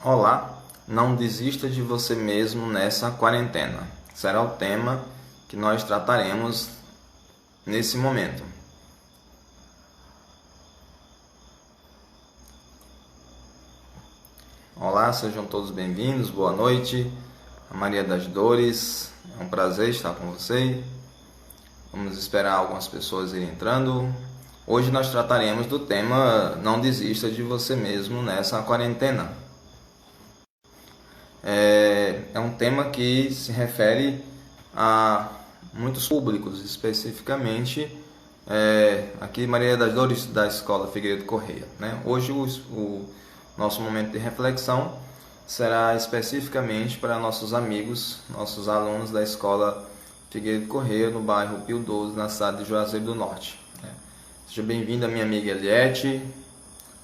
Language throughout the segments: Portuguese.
Olá, não desista de você mesmo nessa quarentena. Será o tema que nós trataremos nesse momento. Olá, sejam todos bem-vindos, boa noite. A Maria das Dores, é um prazer estar com você. Vamos esperar algumas pessoas irem entrando. Hoje nós trataremos do tema Não desista de você mesmo nessa quarentena. É um tema que se refere a muitos públicos, especificamente aqui Maria das Dores da Escola Figueiredo Correia, né? Hoje o nosso momento de reflexão será especificamente para nossos amigos, nossos alunos da Escola Figueiredo Correia, no bairro Pio 12, na cidade de Juazeiro do Norte. Seja bem-vinda, minha amiga Eliette,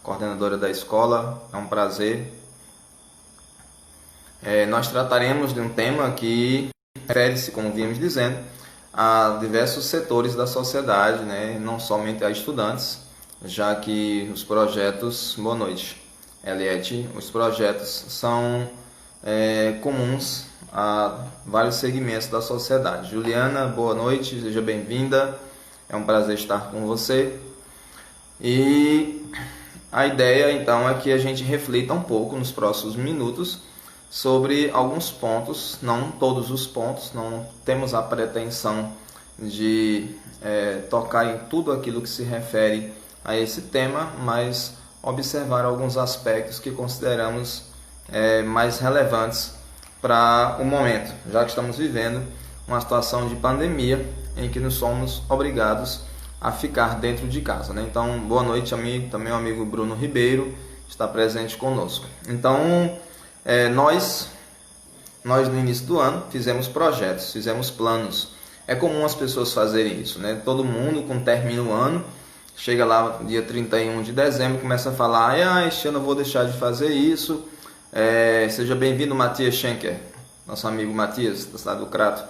coordenadora da escola, é um prazer. Nós trataremos de um tema que refere-se, como vimos dizendo, a diversos setores da sociedade, né? Não somente a estudantes, já que os projetos... Boa noite, Eliette. Os projetos são comuns a vários segmentos da sociedade. Juliana, boa noite, seja bem-vinda. É um prazer estar com você. E a ideia, então, é que a gente reflita um pouco nos próximos minutos sobre alguns pontos, não todos os pontos, não temos a pretensão de tocar em tudo aquilo que se refere a esse tema, mas observar alguns aspectos que consideramos mais relevantes para o momento, já que estamos vivendo uma situação de pandemia em que nos somos obrigados a ficar dentro de casa, né? Então, boa noite a mim, também o amigo Bruno Ribeiro está presente conosco. Então, nós no início do ano fizemos projetos, fizemos planos. É comum as pessoas fazerem isso, né? Todo mundo, quando termina o ano, chega lá dia 31 de dezembro, começa a falar: este ano eu vou deixar de fazer isso. Seja bem-vindo, Matias Schenker, nosso amigo Matias, da cidade do Crato.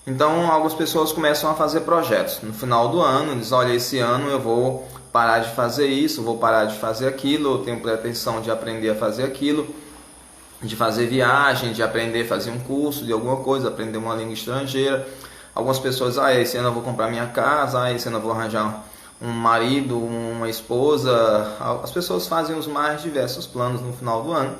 Então, algumas pessoas começam a fazer projetos. No final do ano, dizem: olha, esse ano eu vou parar de fazer isso, vou parar de fazer aquilo, eu tenho pretensão de aprender a fazer aquilo, de fazer viagem, de aprender a fazer um curso de alguma coisa, aprender uma língua estrangeira. Algumas pessoas: esse ano eu vou comprar minha casa, esse ano eu vou arranjar um marido, uma esposa. As pessoas fazem os mais diversos planos no final do ano.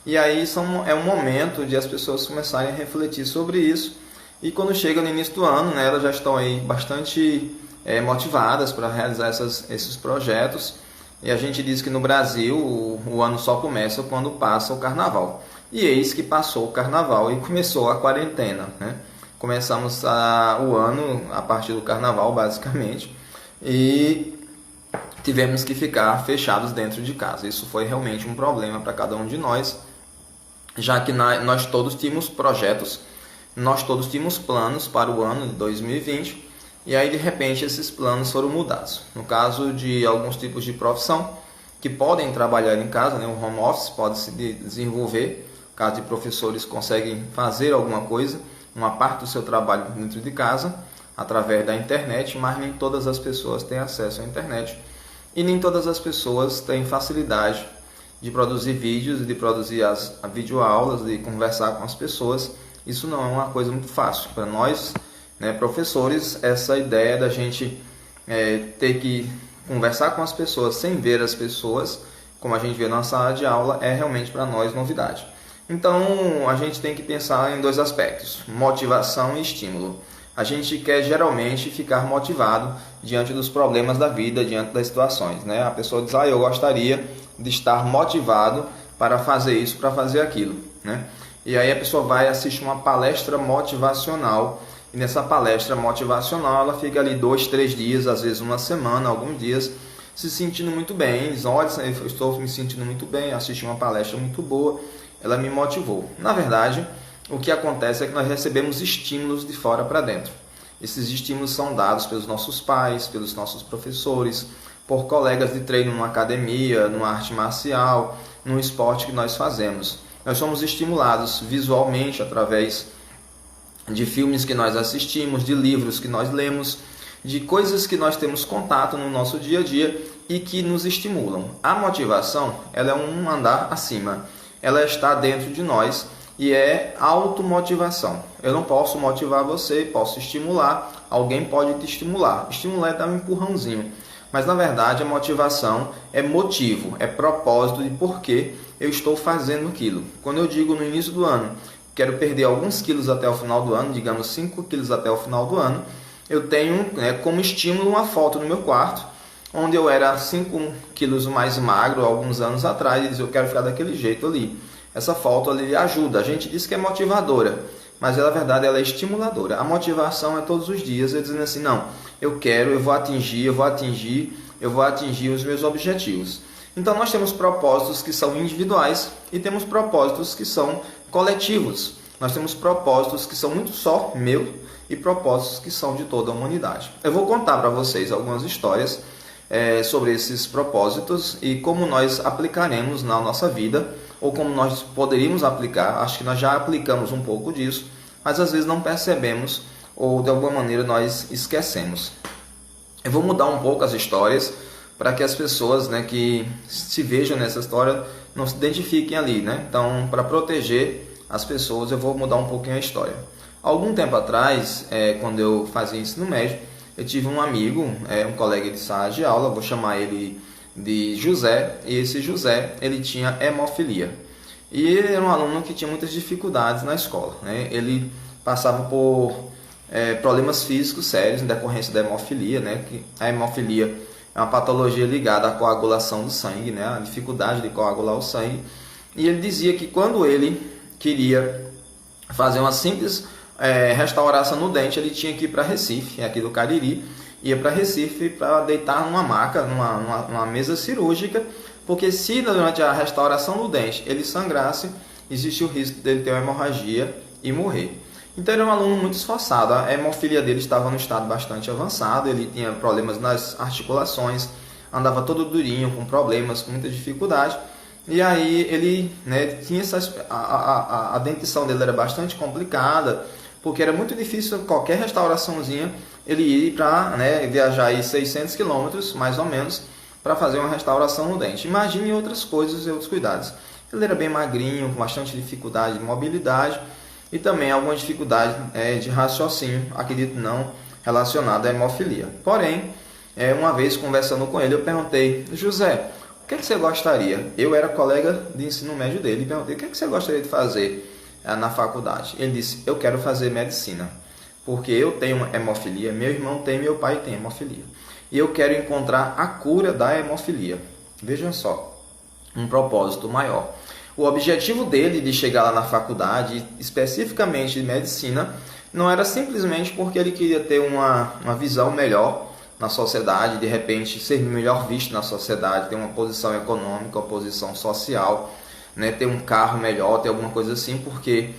E aí é um momento de as pessoas começarem a refletir sobre isso. E quando chega no início do ano, né, elas já estão aí bastante motivadas para realizar esses projetos. E a gente diz que no Brasil o ano só começa quando passa o carnaval. E eis que passou o carnaval e começou a quarentena, né? Começamos o ano a partir do carnaval, basicamente, e tivemos que ficar fechados dentro de casa. Isso foi realmente um problema para cada um de nós, já que nós todos tínhamos projetos, nós todos tínhamos planos para o ano de 2020. E aí, de repente, esses planos foram mudados. No caso de alguns tipos de profissão que podem trabalhar em casa, né? O home office pode se desenvolver. No caso de professores, conseguem fazer alguma coisa, uma parte do seu trabalho dentro de casa, através da internet, mas nem todas as pessoas têm acesso à internet. E nem todas as pessoas têm facilidade de produzir vídeos, de produzir as videoaulas, de conversar com as pessoas. Isso não é uma coisa muito fácil para nós, né, professores. Essa ideia da gente ter que conversar com as pessoas sem ver as pessoas, como a gente vê na sala de aula, é realmente para nós novidade. Então, a gente tem que pensar em dois aspectos: motivação e estímulo. A gente quer geralmente ficar motivado diante dos problemas da vida, diante das situações, né? A pessoa diz: eu gostaria de estar motivado para fazer isso, para fazer aquilo, né? E aí a pessoa vai assistir uma palestra motivacional. E nessa palestra motivacional ela fica ali 2, 3 dias, às vezes uma semana, alguns dias, se sentindo muito bem. Diz: olha, eu estou me sentindo muito bem, assisti uma palestra muito boa, ela me motivou. Na verdade, o que acontece é que nós recebemos estímulos de fora para dentro. Esses estímulos são dados pelos nossos pais, pelos nossos professores, por colegas de treino numa academia, numa arte marcial, num esporte que nós fazemos. Nós somos estimulados visualmente através de filmes que nós assistimos, de livros que nós lemos, de coisas que nós temos contato no nosso dia a dia e que nos estimulam. A motivação, ela é um andar acima. ela está dentro de nós e é automotivação. Eu não posso motivar você, posso estimular, alguém pode te estimular. Estimular é dar um empurrãozinho. Mas na verdade a motivação é motivo, é propósito de por que eu estou fazendo aquilo. Quando eu digo no início do ano, quero perder alguns quilos até o final do ano, digamos 5 quilos até o final do ano, eu tenho como estímulo uma foto no meu quarto, onde eu era 5 quilos mais magro alguns anos atrás e dizia, eu quero ficar daquele jeito ali. Essa foto ali ajuda, a gente diz que é motivadora, mas na verdade ela é estimuladora. A motivação é todos os dias, eu dizendo assim, não, eu quero, eu vou atingir os meus objetivos. Então nós temos propósitos que são individuais e temos propósitos que são coletivos. Nós temos propósitos que são muito só meu e propósitos que são de toda a humanidade. Eu vou contar para vocês algumas histórias sobre esses propósitos e como nós aplicaremos na nossa vida ou como nós poderíamos aplicar. Acho que nós já aplicamos um pouco disso, mas às vezes não percebemos ou de alguma maneira nós esquecemos. Eu vou mudar um pouco as histórias para que as pessoas que se vejam nessa história não se identifiquem ali, Então, para proteger as pessoas, eu vou mudar um pouquinho a história. Algum tempo atrás, quando eu fazia ensino médio, eu tive um amigo, um colega de sala de aula, vou chamar ele de José, e esse José, ele tinha hemofilia. E ele era um aluno que tinha muitas dificuldades na escola, Ele passava por problemas físicos sérios em decorrência da hemofilia, Que a hemofilia é uma patologia ligada à coagulação do sangue, a dificuldade de coagular o sangue. E ele dizia que quando ele queria fazer uma simples restauração no dente, ele tinha que ir para Recife, aqui do Cariri, ia para Recife para deitar numa maca, numa mesa cirúrgica, porque se durante a restauração do dente ele sangrasse, existe o risco dele ter uma hemorragia e morrer. Então ele era um aluno muito esforçado, a hemofilia dele estava no estado bastante avançado, ele tinha problemas nas articulações, andava todo durinho, com problemas, com muita dificuldade. E aí ele tinha a dentição dele era bastante complicada, porque era muito difícil qualquer restauraçãozinha ele ir para viajar aí 600 quilômetros, mais ou menos, para fazer uma restauração no dente. Imagine outras coisas e outros cuidados. Ele era bem magrinho, com bastante dificuldade de mobilidade e também alguma dificuldade de raciocínio, acredito não, relacionada à hemofilia. Porém, uma vez conversando com ele, eu perguntei, José, o que você gostaria? Eu era colega de ensino médio dele e perguntei, o que você gostaria de fazer na faculdade? Ele disse, eu quero fazer medicina, porque eu tenho hemofilia, meu irmão tem, meu pai tem hemofilia. E eu quero encontrar a cura da hemofilia. Vejam só, um propósito maior. O objetivo dele de chegar lá na faculdade, especificamente de medicina, não era simplesmente porque ele queria ter uma visão melhor na sociedade, de repente ser melhor visto na sociedade, ter uma posição econômica, uma posição social, ter um carro melhor, ter alguma coisa assim, porque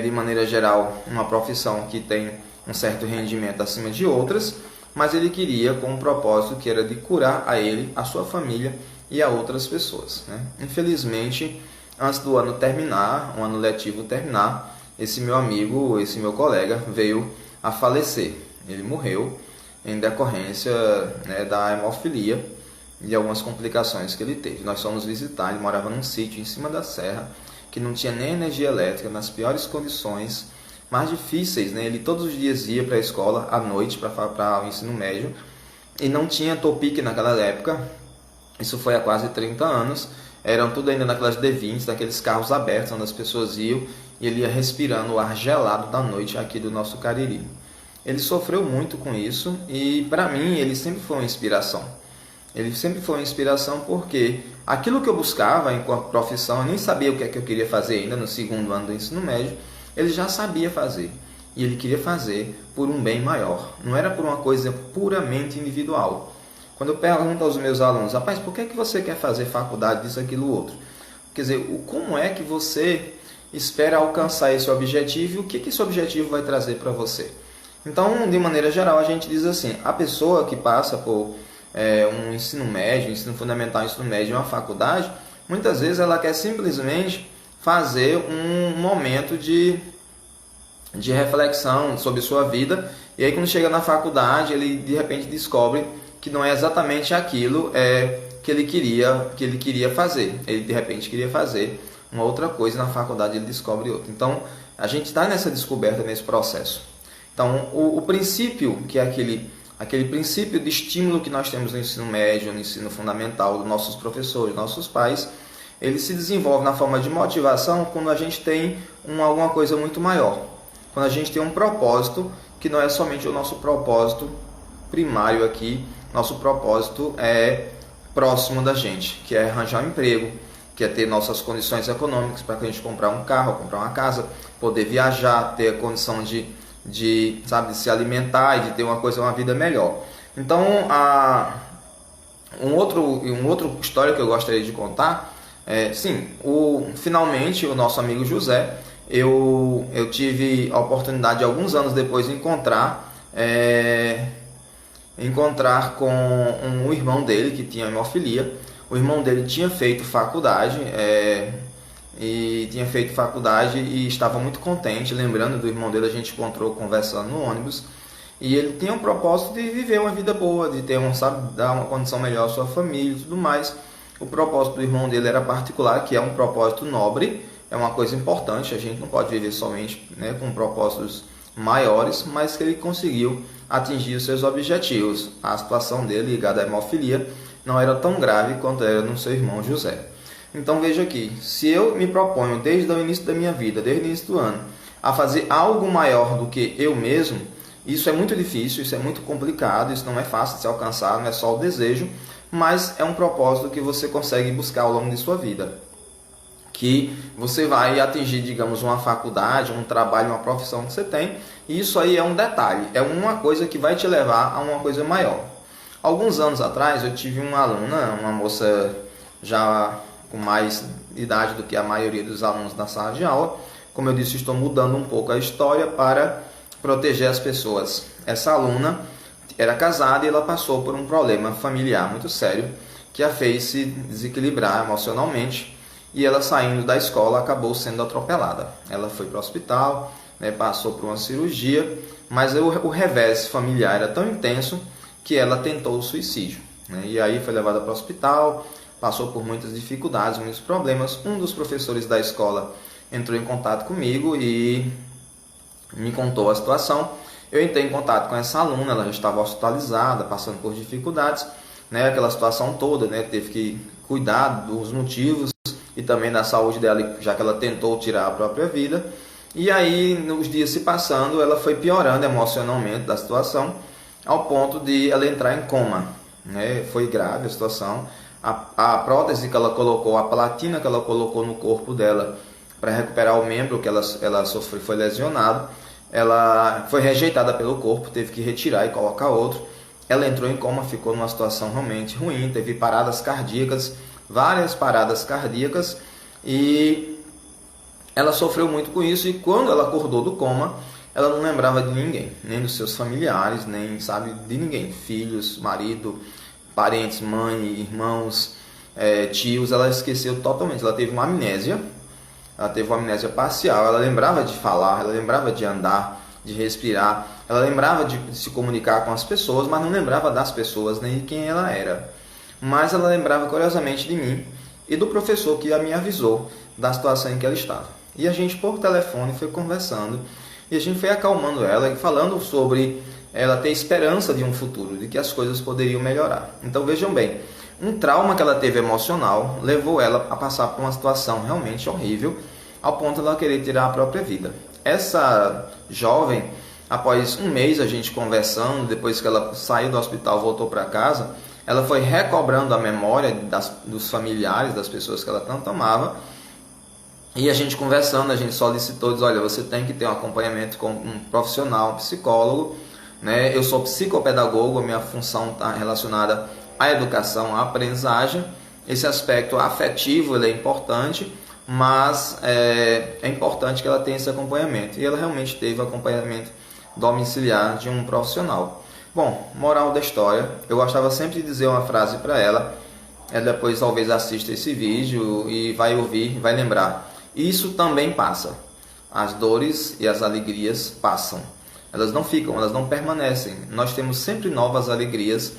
de maneira geral uma profissão que tem um certo rendimento acima de outras, mas ele queria com um propósito que era de curar a ele, a sua família e a outras pessoas. Infelizmente, antes do ano terminar, o ano letivo terminar, esse meu amigo, esse meu colega veio a falecer. Ele morreu em decorrência da hemofilia e algumas complicações que ele teve. Nós fomos visitar, ele morava num sítio em cima da serra, que não tinha nem energia elétrica, nas piores condições, mais difíceis. Ele todos os dias ia para a escola à noite para o ensino médio e não tinha Topic naquela época. Isso foi há quase 30 anos. Eram tudo ainda naquelas D20, daqueles carros abertos onde as pessoas iam e ele ia respirando o ar gelado da noite aqui do nosso Cariri. Ele sofreu muito com isso e para mim ele sempre foi uma inspiração. Ele sempre foi uma inspiração porque aquilo que eu buscava enquanto profissão, eu nem sabia o que é que eu queria fazer ainda no segundo ano do ensino médio, ele já sabia fazer. E ele queria fazer por um bem maior. Não era por uma coisa puramente individual. Quando eu pergunto aos meus alunos, rapaz, por que você quer fazer faculdade disso, aquilo, outro? Quer dizer, como é que você espera alcançar esse objetivo e o que esse objetivo vai trazer para você? Então, de maneira geral, a gente diz assim, a pessoa que passa por um ensino médio, ensino fundamental, ensino médio, uma faculdade, muitas vezes ela quer simplesmente fazer um momento de reflexão sobre sua vida, e aí quando chega na faculdade, ele de repente descobre que não é exatamente aquilo que ele queria fazer. Ele de repente queria fazer uma outra coisa, na faculdade ele descobre outra. Então, a gente está nessa descoberta, nesse processo. Então, o princípio, que é aquele princípio de estímulo que nós temos no ensino médio, no ensino fundamental, dos nossos professores, nossos pais, ele se desenvolve na forma de motivação quando a gente tem alguma coisa muito maior. Quando a gente tem um propósito, que não é somente o nosso propósito primário aqui, nosso propósito é próximo da gente, que é arranjar um emprego, que é ter nossas condições econômicas para a gente comprar um carro, comprar uma casa, poder viajar, ter a condição de se alimentar e de ter uma vida melhor. Então, um outro história que eu gostaria de contar é, finalmente o nosso amigo José, eu tive a oportunidade de alguns anos depois encontrar com um irmão dele que tinha hemofilia. O irmão dele tinha feito faculdade e estava muito contente. Lembrando do irmão dele, a gente encontrou conversando no ônibus, e ele tinha um propósito de viver uma vida boa, de ter dar uma condição melhor à sua família e tudo mais. O propósito do irmão dele era particular, que é um propósito nobre, é uma coisa importante. A gente não pode viver somente com propósitos maiores, mas que ele conseguiu atingir os seus objetivos. A situação dele ligada à hemofilia não era tão grave quanto era no seu irmão José. Então veja aqui, se eu me proponho desde o início da minha vida, desde o início do ano, a fazer algo maior do que eu mesmo, isso é muito difícil, isso é muito complicado, isso não é fácil de se alcançar, não é só o desejo, mas é um propósito que você consegue buscar ao longo de sua vida. Que você vai atingir, digamos, uma faculdade, um trabalho, uma profissão que você tem, e isso aí é um detalhe, é uma coisa que vai te levar a uma coisa maior. Alguns anos atrás eu tive uma aluna, uma moça já com mais idade do que a maioria dos alunos da sala de aula. Como eu disse, estou mudando um pouco a história para proteger as pessoas. Essa aluna era casada e ela passou por um problema familiar muito sério que a fez se desequilibrar emocionalmente, e ela, saindo da escola, acabou sendo atropelada. Ela foi para o hospital, passou por uma cirurgia, mas o revés familiar era tão intenso que ela tentou o suicídio. E aí foi levada para o hospital, passou por muitas dificuldades, muitos problemas. Um dos professores da escola entrou em contato comigo e me contou a situação. Eu entrei em contato com essa aluna, ela já estava hospitalizada, passando por dificuldades, aquela situação toda, teve que cuidar dos motivos e também da saúde dela, já que ela tentou tirar a própria vida. E aí, nos dias se passando, ela foi piorando emocionalmente da situação, ao ponto de ela entrar em coma. Foi grave a situação. A prótese que ela colocou, a platina que ela colocou no corpo dela para recuperar o membro que ela sofreu, foi lesionado. Ela foi rejeitada pelo corpo, teve que retirar e colocar outro. Ela entrou em coma, ficou numa situação realmente ruim, teve paradas cardíacas, várias paradas cardíacas, e ela sofreu muito com isso. E quando ela acordou do coma, ela não lembrava de ninguém, nem dos seus familiares, nem de ninguém, filhos, marido, parentes, mãe, irmãos, tios. Ela esqueceu totalmente, ela teve uma amnésia parcial. Ela lembrava de falar, ela lembrava de andar, de respirar, ela lembrava de se comunicar com as pessoas, mas não lembrava das pessoas nem de quem ela era. Mas ela lembrava curiosamente de mim e do professor que me avisou da situação em que ela estava. E a gente, por telefone, foi conversando, e a gente foi acalmando ela e falando sobre ela ter esperança de um futuro, de que as coisas poderiam melhorar. Então vejam bem, um trauma que ela teve emocional levou ela a passar por uma situação realmente horrível, ao ponto de ela querer tirar a própria vida. Essa jovem, após um mês a gente conversando, depois que ela saiu do hospital, voltou para casa, ela foi recobrando a memória dos familiares, das pessoas que ela tanto amava. E a gente conversando, a gente solicitou, diz, olha, você tem que ter um acompanhamento com um profissional, um psicólogo. Eu sou psicopedagogo, a minha função está relacionada à educação, à aprendizagem. Esse aspecto afetivo ele é importante, mas é importante que ela tenha esse acompanhamento. E ela realmente teve acompanhamento domiciliar de um profissional. Bom, moral da história, eu gostava sempre de dizer uma frase para ela. Ela depois talvez assista esse vídeo e vai ouvir, vai lembrar. Isso também passa. As dores e as alegrias passam. Elas não ficam, elas não permanecem. Nós temos sempre novas alegrias,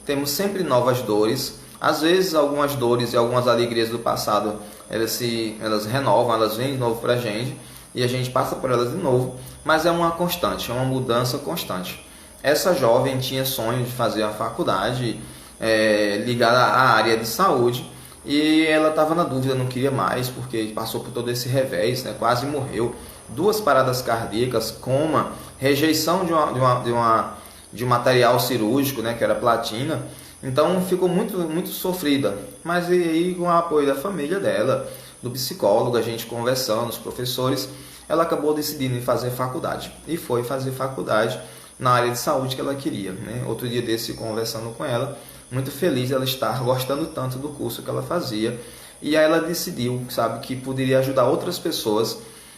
temos sempre novas dores. Às vezes algumas dores e algumas alegrias do passado, elas renovam, elas vêm de novo para a gente e a gente passa por elas de novo, mas é uma constante, é uma mudança constante. Essa jovem tinha sonho de fazer a faculdade ligada à área de saúde, e ela estava na dúvida, não queria mais, porque passou por todo esse revés, né? Quase morreu, 2 paradas cardíacas, coma, rejeição de um material cirúrgico, né? Que era platina. Então ficou muito sofrida, mas aí com o apoio da família dela, do psicólogo, a gente conversando, os professores, ela acabou decidindo fazer faculdade, e foi fazer faculdade na área de saúde que ela queria, né? Outro dia desse, conversando com ela, muito feliz ela estar gostando tanto do curso que ela fazia, e aí ela decidiu, sabe, que poderia ajudar outras pessoas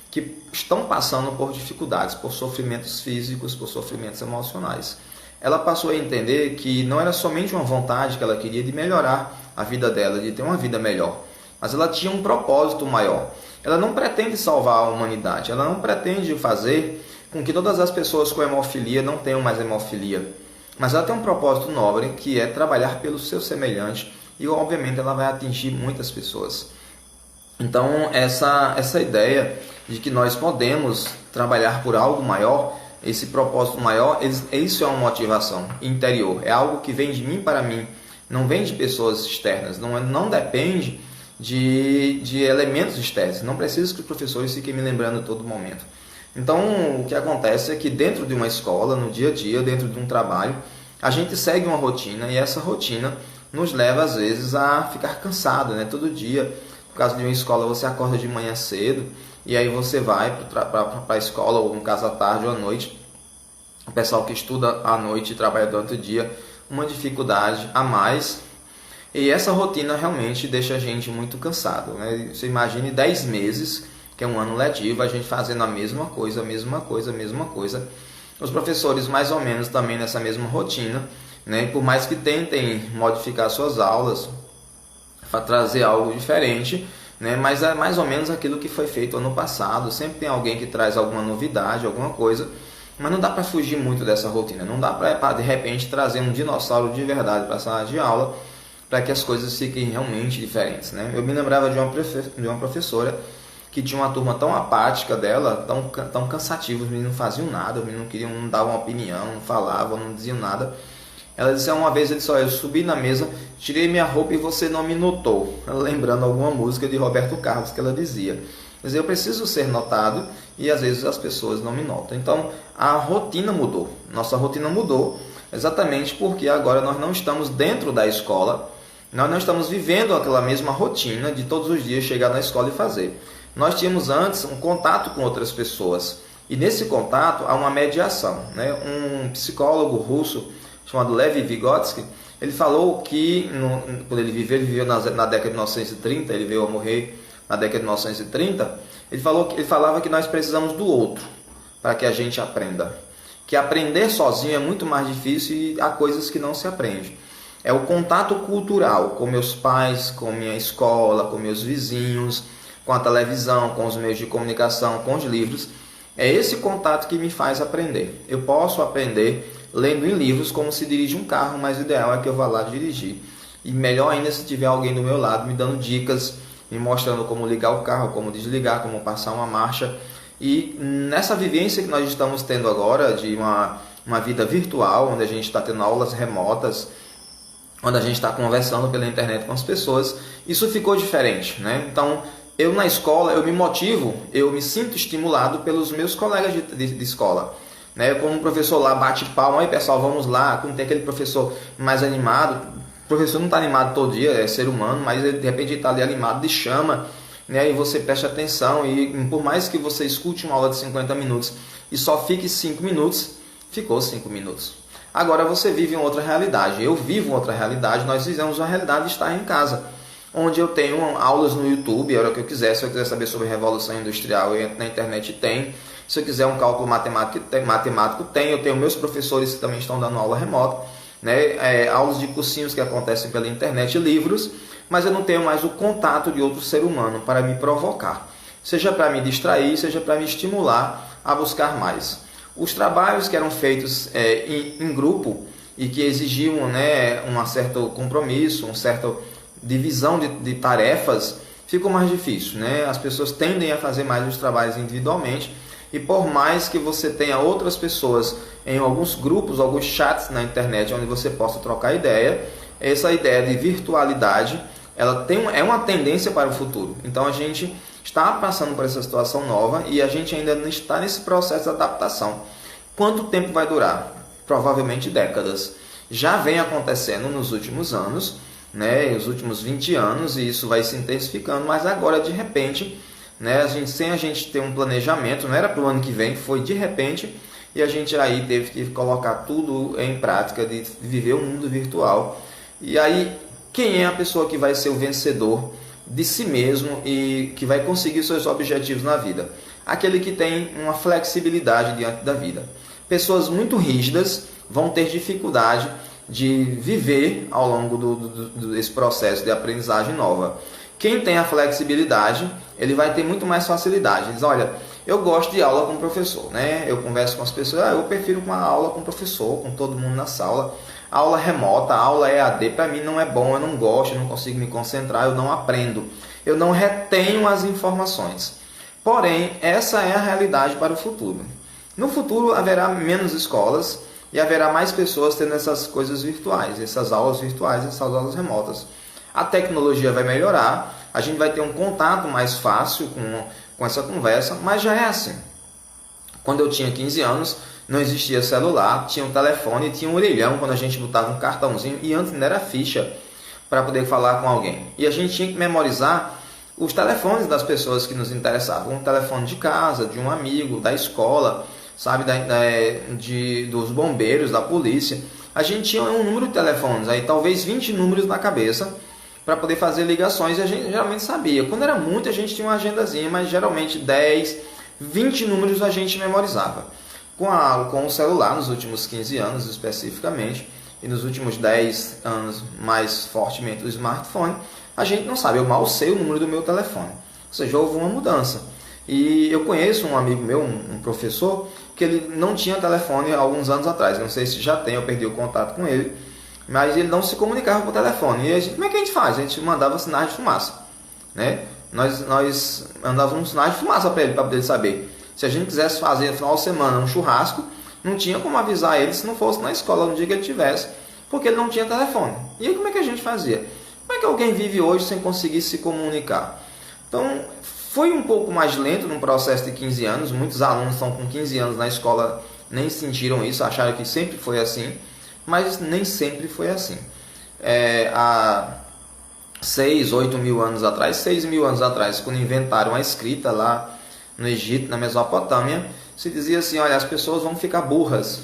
que estão passando por dificuldades, por sofrimentos físicos, por sofrimentos emocionais. Ela passou a entender que não era somente uma vontade que ela queria de melhorar a vida dela, de ter uma vida melhor, mas ela tinha um propósito maior. Ela não pretende salvar a humanidade, ela não pretende fazer com que todas as pessoas com hemofilia não tenham mais hemofilia, mas ela tem um propósito nobre, que é trabalhar pelo seu semelhante, e obviamente ela vai atingir muitas pessoas. Então essa ideia de que nós podemos trabalhar por algo maior, esse propósito maior, isso é uma motivação interior, é algo que vem de mim para mim, não vem de pessoas externas, não depende de elementos externos, não preciso que os professores fiquem me lembrando a todo momento. Então, o que acontece é que dentro de uma escola, no dia a dia, dentro de um trabalho, a gente segue uma rotina, e essa rotina nos leva, às vezes, a ficar cansado, né? Todo dia, no caso de uma escola, você acorda de manhã cedo, e aí você vai para a escola, ou no caso à tarde ou à noite. O pessoal que estuda à noite e trabalha durante o dia, uma dificuldade a mais. E essa rotina realmente deixa a gente muito cansado, né? Você imagine 10 meses, que é um ano letivo, a gente fazendo a mesma coisa. Os professores mais ou menos também nessa mesma rotina, né? Por mais que tentem modificar suas aulas, para trazer algo diferente, né? Mas é mais ou menos aquilo que foi feito ano passado. Sempre tem alguém que traz alguma novidade, alguma coisa, mas não dá para fugir muito dessa rotina. Não dá para de repente trazer um dinossauro de verdade para a sala de aula, para que as coisas fiquem realmente diferentes, né? Eu me lembrava de uma professora que tinha uma turma tão apática dela, tão cansativa, os meninos não faziam nada, os meninos não davam opinião, não falavam, não diziam nada. Ela disse uma vez, eu subi na mesa, tirei minha roupa e você não me notou. Ela lembrando alguma música de Roberto Carlos que ela dizia. Quer dizer, eu preciso ser notado e às vezes as pessoas não me notam. Então a rotina mudou, nossa rotina mudou exatamente porque agora nós não estamos dentro da escola, nós não estamos vivendo aquela mesma rotina de todos os dias chegar na escola e fazer. Nós tínhamos antes um contato com outras pessoas, e nesse contato há uma mediação, né? Um psicólogo russo chamado Lev Vygotsky, ele falou que quando ele viveu na década de 1930, ele veio a morrer na década de 1930, ele falava que nós precisamos do outro para que a gente aprenda, que aprender sozinho é muito mais difícil e há coisas que não se aprende. É o contato cultural com meus pais, com minha escola, com meus vizinhos, com a televisão, com os meios de comunicação, com os livros. É esse contato que me faz aprender. Eu posso aprender lendo em livros como se dirige um carro, mas o ideal é que eu vá lá dirigir. E melhor ainda se tiver alguém do meu lado me dando dicas, me mostrando como ligar o carro, como desligar, como passar uma marcha. E nessa vivência que nós estamos tendo agora, de uma vida virtual, onde a gente está tendo aulas remotas, onde a gente está conversando pela internet com as pessoas, isso ficou diferente, né? Então, eu na escola, eu me motivo, eu me sinto estimulado pelos meus colegas de escola, né? Como o professor lá bate palma, aí pessoal, vamos lá, como tem aquele professor mais animado, o professor não está animado todo dia, é ser humano, mas de repente ele está ali animado, de chama, né? E você presta atenção, e por mais que você escute uma aula de 50 minutos e só fique 5 minutos, ficou 5 minutos. Agora você vive em outra realidade, eu vivo outra realidade, nós vivemos uma realidade de estar em casa, onde eu tenho aulas no YouTube, a hora que eu quiser. Se eu quiser saber sobre Revolução Industrial, eu entro na internet, tem. Se eu quiser um cálculo matemático, tem. Eu tenho meus professores que também estão dando aula remota, né? Aulas de cursinhos que acontecem pela internet, livros, mas eu não tenho mais o contato de outro ser humano para me provocar, seja para me distrair, seja para me estimular a buscar mais. Os trabalhos que eram feitos em grupo, e que exigiam, né, um certo compromisso, uma certa divisão de tarefas, ficou mais difícil, né? As pessoas tendem a fazer mais os trabalhos individualmente, e por mais que você tenha outras pessoas em alguns grupos, alguns chats na internet onde você possa trocar ideia, essa ideia de virtualidade, ela é uma tendência para o futuro. Então a gente está passando por essa situação nova e a gente ainda não está nesse processo de adaptação. Quanto tempo vai durar? Provavelmente décadas. Já vem acontecendo nos últimos anos, né, os últimos 20 anos, e isso vai se intensificando, mas agora de repente, né, sem a gente ter um planejamento, não era para o ano que vem, foi de repente, e a gente aí teve que colocar tudo em prática de viver um mundo virtual. E aí, quem é a pessoa que vai ser o vencedor de si mesmo e que vai conseguir seus objetivos na vida? Aquele que tem uma flexibilidade diante da vida. Pessoas muito rígidas vão ter dificuldade de viver ao longo desse processo de aprendizagem nova. Quem tem a flexibilidade, ele vai ter muito mais facilidade. Ele diz, olha, eu gosto de aula com o professor, né? Eu converso com as pessoas, eu prefiro uma aula com o professor, com todo mundo na sala. A aula remota, a aula EAD, para mim não é bom, eu não gosto, eu não consigo me concentrar, eu não aprendo, eu não retenho as informações. Porém, essa é a realidade para o futuro. No futuro haverá menos escolas e haverá mais pessoas tendo essas coisas virtuais, essas aulas virtuais, essas aulas remotas. A tecnologia vai melhorar, a gente vai ter um contato mais fácil com essa conversa, mas já é assim. Quando eu tinha 15 anos, não existia celular, tinha um telefone, tinha um orelhão quando a gente botava um cartãozinho, e antes não era ficha para poder falar com alguém. E a gente tinha que memorizar os telefones das pessoas que nos interessavam, um telefone de casa, de um amigo, da escola, sabe, dos bombeiros, da polícia. A gente tinha um número de telefones, aí talvez 20 números na cabeça para poder fazer ligações, e a gente geralmente sabia. Quando era muito, a gente tinha uma agendazinha, mas geralmente 10, 20 números a gente memorizava. Com o celular, nos últimos 15 anos especificamente, e nos últimos 10 anos mais fortemente o smartphone, a gente não sabe, eu mal sei o número do meu telefone. Ou seja, houve uma mudança. E eu conheço um amigo meu, um professor, que ele não tinha telefone há alguns anos atrás. Não sei se já tem, eu perdi o contato com ele, mas ele não se comunicava por telefone. E a gente, como é que a gente faz? A gente mandava sinais de fumaça, né? Nós mandávamos sinais de fumaça para ele, para poder saber. Se a gente quisesse fazer no final de semana um churrasco, não tinha como avisar ele se não fosse na escola no dia que ele tivesse, porque ele não tinha telefone. E aí como é que a gente fazia? Como é que alguém vive hoje sem conseguir se comunicar? Então, foi um pouco mais lento no processo de 15 anos. Muitos alunos estão com 15 anos na escola, nem sentiram isso, acharam que sempre foi assim, mas nem sempre foi assim. Há 6 mil anos atrás, quando inventaram a escrita lá no Egito, na Mesopotâmia, se dizia assim, olha, as pessoas vão ficar burras,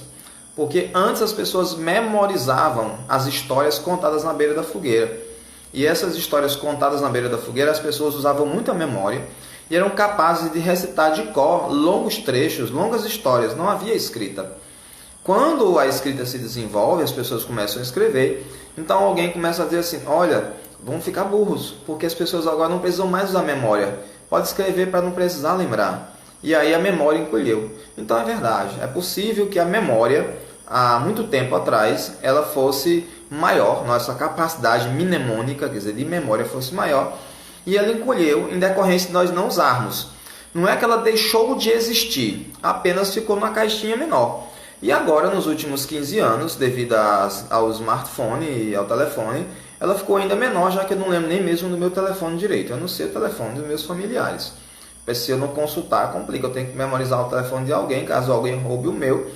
porque antes as pessoas memorizavam as histórias contadas na beira da fogueira. E essas histórias contadas na beira da fogueira, as pessoas usavam muita memória e eram capazes de recitar de cor longos trechos, longas histórias. Não havia escrita. Quando a escrita se desenvolve, as pessoas começam a escrever, então alguém começa a dizer assim, olha, vão ficar burros, porque as pessoas agora não precisam mais usar memória. Pode escrever para não precisar lembrar. E aí a memória encolheu. Então é verdade, é possível que a memória, há muito tempo atrás, ela fosse maior, nossa capacidade mnemônica, quer dizer, de memória fosse maior, e ela encolheu em decorrência de nós não usarmos. Não é que ela deixou de existir, apenas ficou numa caixinha menor. E agora, nos últimos 15 anos, devido ao smartphone e ao telefone, ela ficou ainda menor, já que eu não lembro nem mesmo do meu telefone direito. Eu não sei o telefone dos meus familiares. Se eu não consultar, complica. Eu tenho que memorizar o telefone de alguém, caso alguém roube o meu,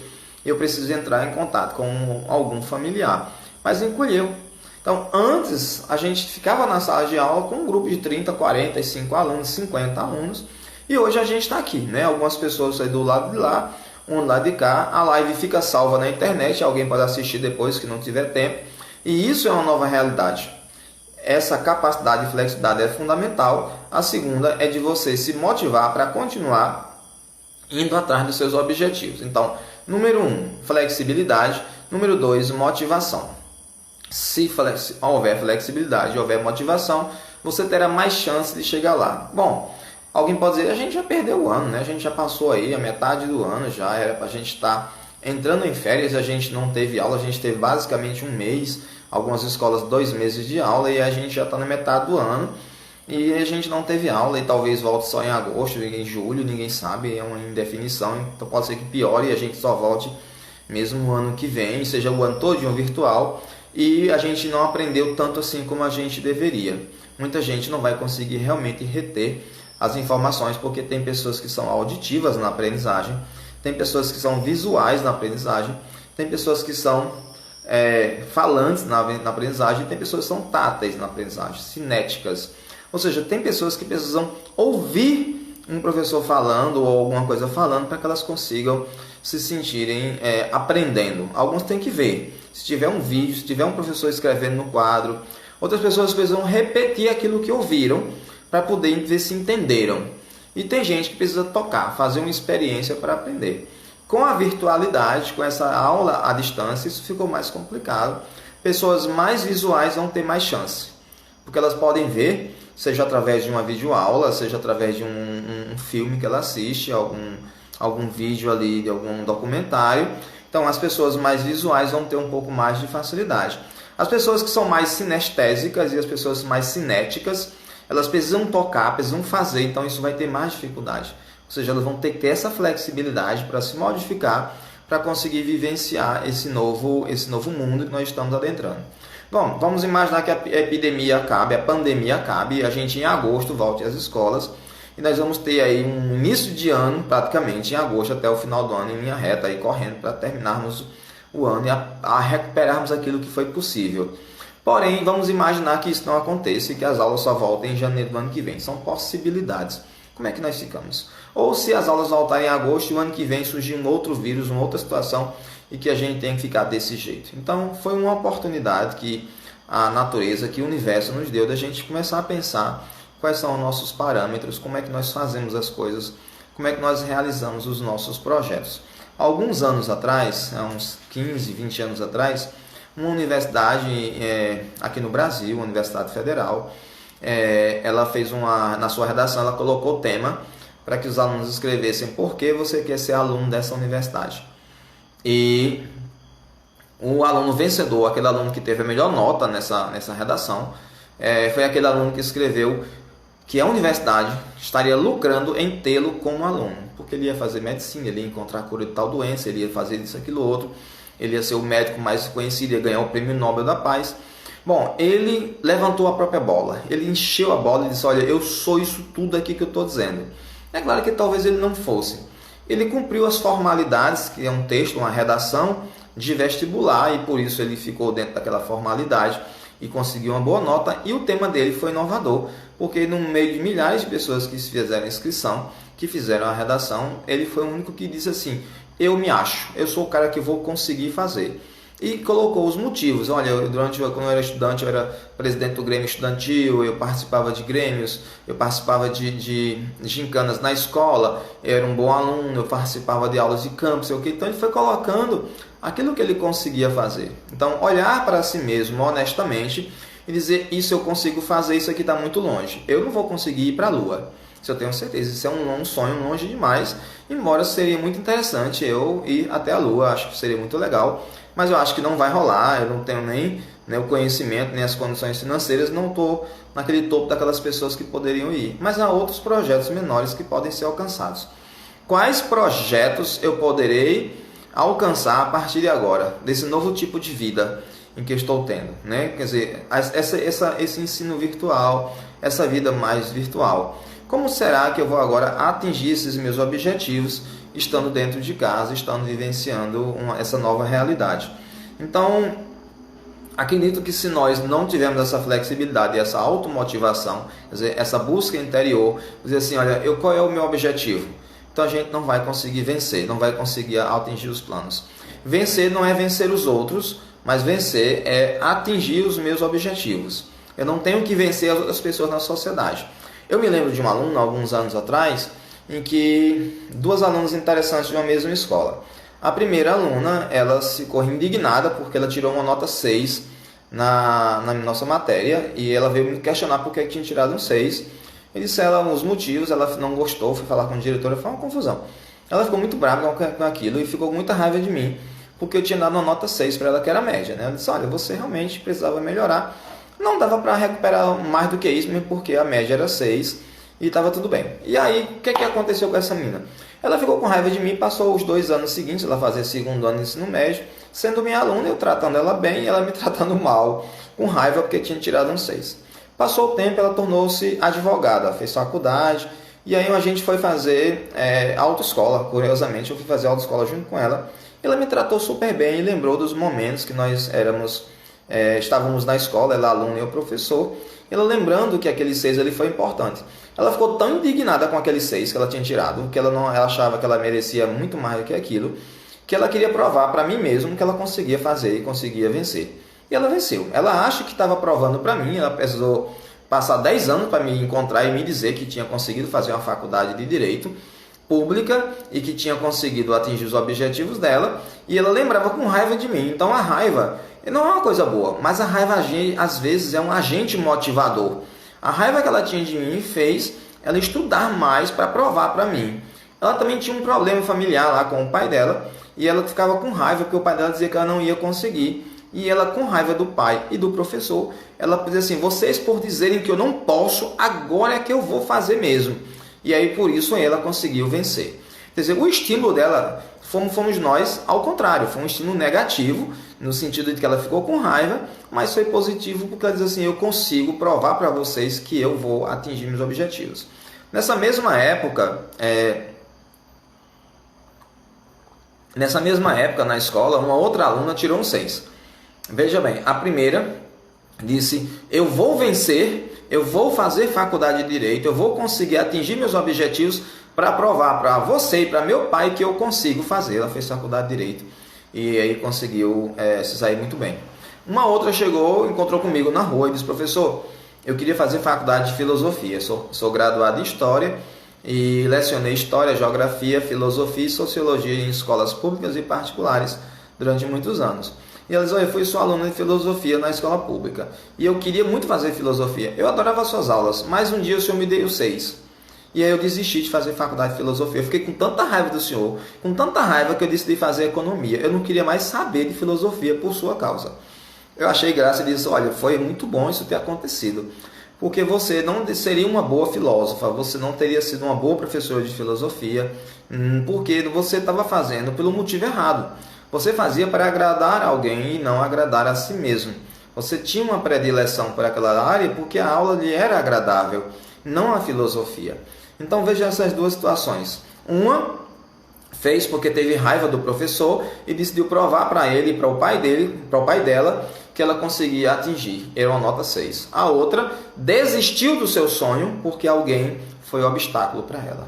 eu preciso entrar em contato com algum familiar. Mas encolheu. Então, antes, a gente ficava na sala de aula com um grupo de 30, 45 alunos, 50 alunos, e hoje a gente está aqui, né? Algumas pessoas saem do lado de lá, um do lado de cá, a live fica salva na internet, alguém pode assistir depois que não tiver tempo, e isso é uma nova realidade. Essa capacidade de flexibilidade é fundamental. A segunda é de você se motivar para continuar indo atrás dos seus objetivos. Então, número 1, flexibilidade. Número 2, motivação. Se houver flexibilidade e houver motivação, você terá mais chance de chegar lá. Bom, alguém pode dizer, a gente já perdeu o ano, né? A gente já passou aí a metade do ano, já era para a gente estar entrando em férias, a gente não teve aula, a gente teve basicamente um mês, algumas escolas 2 meses de aula, e a gente já está na metade do ano e a gente não teve aula, e talvez volte só em agosto, em julho, ninguém sabe, é uma indefinição, então pode ser que piore e a gente só volte mesmo no ano que vem, seja o ano todo virtual, e a gente não aprendeu tanto assim como a gente deveria. Muita gente não vai conseguir realmente reter as informações, porque tem pessoas que são auditivas na aprendizagem, tem pessoas que são visuais na aprendizagem, tem pessoas que são falantes na aprendizagem, tem pessoas que são táteis na aprendizagem, cinéticas. Ou seja, tem pessoas que precisam ouvir um professor falando ou alguma coisa falando para que elas consigam se sentirem aprendendo. Alguns têm que ver. Se tiver um vídeo, se tiver um professor escrevendo no quadro, outras pessoas precisam repetir aquilo que ouviram para poder ver se entenderam. E tem gente que precisa tocar, fazer uma experiência para aprender. Com a virtualidade, com essa aula à distância, isso ficou mais complicado. Pessoas mais visuais vão ter mais chance, porque elas podem ver, seja através de uma videoaula, seja através de um filme que ela assiste, algum vídeo ali, de algum documentário. Então as pessoas mais visuais vão ter um pouco mais de facilidade. As pessoas que são mais sinestésicas e as pessoas mais cinéticas, elas precisam tocar, precisam fazer, então isso vai ter mais dificuldade. Ou seja, elas vão ter que ter essa flexibilidade para se modificar, para conseguir vivenciar esse novo mundo que nós estamos adentrando. Bom, vamos imaginar que a epidemia acabe, a pandemia acabe, a gente em agosto volte às escolas, e nós vamos ter aí um início de ano, praticamente em agosto até o final do ano, em linha reta, aí correndo para terminarmos o ano e a recuperarmos aquilo que foi possível. Porém, vamos imaginar que isso não aconteça e que as aulas só voltem em janeiro do ano que vem. São possibilidades. Como é que nós ficamos? Ou se as aulas voltarem em agosto e o ano que vem surgir um outro vírus, uma outra situação e que a gente tem que ficar desse jeito. Então, foi uma oportunidade que a natureza, que o universo nos deu da gente começar a pensar quais são os nossos parâmetros, como é que nós fazemos as coisas, como é que nós realizamos os nossos projetos. Alguns anos atrás, há uns 15, 20 anos atrás, uma universidade aqui no Brasil, uma universidade federal, ela fez na sua redação, ela colocou o tema para que os alunos escrevessem por que você quer ser aluno dessa universidade. E o aluno vencedor, aquele aluno que teve a melhor nota nessa redação, foi aquele aluno que escreveu que a universidade estaria lucrando em tê-lo como aluno, porque ele ia fazer medicina, ele ia encontrar a cura de tal doença, ele ia fazer isso, aquilo, outro, ele ia ser o médico mais conhecido, ia ganhar o Prêmio Nobel da Paz. Bom, ele levantou a própria bola, ele encheu a bola e disse, olha, eu sou isso tudo aqui que eu estou dizendo. É claro que talvez ele não fosse. Ele cumpriu as formalidades, que é um texto, uma redação de vestibular, e por isso ele ficou dentro daquela formalidade e conseguiu uma boa nota, e o tema dele foi inovador, porque no meio de milhares de pessoas que fizeram a inscrição, que fizeram a redação, ele foi o único que disse assim, eu me acho, eu sou o cara que vou conseguir fazer. E colocou os motivos, olha, quando eu era estudante, eu era presidente do Grêmio Estudantil, eu participava de grêmios, eu participava de gincanas na escola, eu era um bom aluno, eu participava de aulas de campo, sei o quê. Então ele foi colocando aquilo que ele conseguia fazer. Então olhar para si mesmo honestamente e dizer, isso eu consigo fazer, isso aqui está muito longe, eu não vou conseguir ir para a Lua. Isso eu tenho certeza, isso é um sonho longe demais, embora seria muito interessante eu ir até a Lua, acho que seria muito legal, mas eu acho que não vai rolar, eu não tenho nem o conhecimento, nem as condições financeiras, não estou naquele topo daquelas pessoas que poderiam ir, mas há outros projetos menores que podem ser alcançados. Quais projetos eu poderei alcançar a partir de agora, desse novo tipo de vida em que eu estou tendo, né? Quer dizer, esse ensino virtual, essa vida mais virtual. Como será que eu vou agora atingir esses meus objetivos estando dentro de casa, estando vivenciando essa nova realidade? Então, acredito que se nós não tivermos essa flexibilidade e essa automotivação, quer dizer, essa busca interior, dizer assim, olha, qual é o meu objetivo? Então a gente não vai conseguir vencer, não vai conseguir atingir os planos. Vencer não é vencer os outros, mas vencer é atingir os meus objetivos. Eu não tenho que vencer as outras pessoas na sociedade. Eu me lembro de um aluno, alguns anos atrás, em que duas alunas interessantes de uma mesma escola. A primeira aluna, ela ficou indignada porque ela tirou uma nota 6 na nossa matéria e ela veio me questionar por que tinha tirado um 6. Eu disse a ela os motivos, ela não gostou, foi falar com a diretora, foi uma confusão. Ela ficou muito brava com aquilo e ficou com muita raiva de mim, porque eu tinha dado uma nota 6 para ela, que era média, né? Ela disse, olha, você realmente precisava melhorar. Não dava para recuperar mais do que isso, mesmo porque a média era 6 e estava tudo bem. E aí, o que aconteceu com essa menina? Ela ficou com raiva de mim, passou os 2 anos seguintes, ela fazia segundo ano de ensino médio, sendo minha aluna, eu tratando ela bem e ela me tratando mal, com raiva porque tinha tirado um 6. Passou o tempo, ela tornou-se advogada, fez faculdade, e aí a gente foi fazer autoescola, curiosamente, eu fui fazer autoescola junto com ela. Ela me tratou super bem e lembrou dos momentos que nós estávamos na escola, ela aluna e eu professor. Ela lembrando que aquele 6 ali foi importante. Ela ficou tão indignada com aquele 6 que ela tinha tirado, que ela achava que ela merecia muito mais do que aquilo, que ela queria provar para mim mesmo que ela conseguia fazer e conseguia vencer. E ela venceu. Ela acha que estava provando para mim, ela precisou passar 10 anos para me encontrar e me dizer que tinha conseguido fazer uma faculdade de Direito pública e que tinha conseguido atingir os objetivos dela, e ela lembrava com raiva de mim. Então a raiva não é uma coisa boa, mas a raiva às vezes é um agente motivador. A raiva que ela tinha de mim fez ela estudar mais para provar para mim. Ela também tinha um problema familiar lá com o pai dela, e ela ficava com raiva porque o pai dela dizia que ela não ia conseguir. E ela, com raiva do pai e do professor, ela dizia assim, vocês por dizerem que eu não posso, agora é que eu vou fazer mesmo. E aí por isso ela conseguiu vencer. Quer dizer, o estímulo dela, fomos nós ao contrário, foi um estímulo negativo, no sentido de que ela ficou com raiva, mas foi positivo porque ela diz assim, eu consigo provar para vocês que eu vou atingir meus objetivos. Nessa mesma época, na escola, uma outra aluna tirou um 6. Veja bem, a primeira disse, eu vou vencer, eu vou fazer faculdade de Direito, eu vou conseguir atingir meus objetivos para provar para você e para meu pai que eu consigo fazer. Ela fez faculdade de Direito e aí conseguiu se sair muito bem. Uma outra chegou, encontrou comigo na rua e disse, professor, eu queria fazer faculdade de Filosofia, sou graduado em História e lecionei História, Geografia, Filosofia e Sociologia em escolas públicas e particulares durante muitos anos. E ela disse, eu fui sua aluna de filosofia na escola pública e eu queria muito fazer filosofia. Eu adorava suas aulas, mas um dia o senhor me deu 6. E aí eu desisti de fazer faculdade de filosofia. Eu fiquei com tanta raiva do senhor, com tanta raiva que eu decidi fazer economia. Eu não queria mais saber de filosofia por sua causa. Eu achei graça e disse, olha, foi muito bom isso ter acontecido. Porque você não seria uma boa filósofa, você não teria sido uma boa professora de filosofia, porque você estava fazendo pelo motivo errado. Você fazia para agradar alguém e não agradar a si mesmo. Você tinha uma predileção por aquela área porque a aula lhe era agradável, não a filosofia. Então veja essas duas situações. Uma fez porque teve raiva do professor e decidiu provar para ele e para o pai dele, para o pai dela, que ela conseguia atingir. Era uma nota 6. A outra desistiu do seu sonho porque alguém foi obstáculo para ela.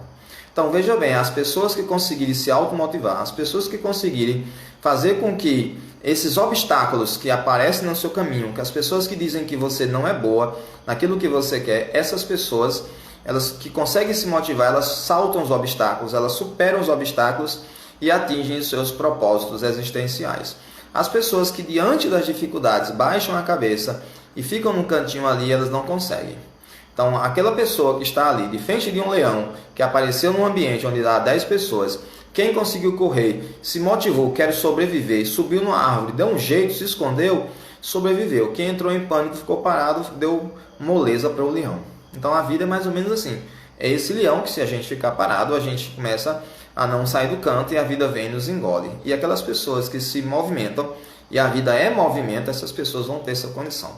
Então veja bem, as pessoas que conseguirem se automotivar, as pessoas que conseguirem fazer com que esses obstáculos que aparecem no seu caminho, que as pessoas que dizem que você não é boa naquilo que você quer, essas pessoas, elas que conseguem se motivar, elas saltam os obstáculos, elas superam os obstáculos e atingem os seus propósitos existenciais. As pessoas que diante das dificuldades baixam a cabeça e ficam no cantinho ali, elas não conseguem. Então, aquela pessoa que está ali, de frente de um leão, que apareceu num ambiente onde há 10 pessoas, quem conseguiu correr, se motivou, quer sobreviver, subiu numa árvore, deu um jeito, se escondeu, sobreviveu. Quem entrou em pânico, ficou parado, deu moleza para o leão. Então, a vida é mais ou menos assim. É esse leão que, se a gente ficar parado, a gente começa a não sair do canto e a vida vem e nos engole. E aquelas pessoas que se movimentam, e a vida é movimento, essas pessoas vão ter essa condição.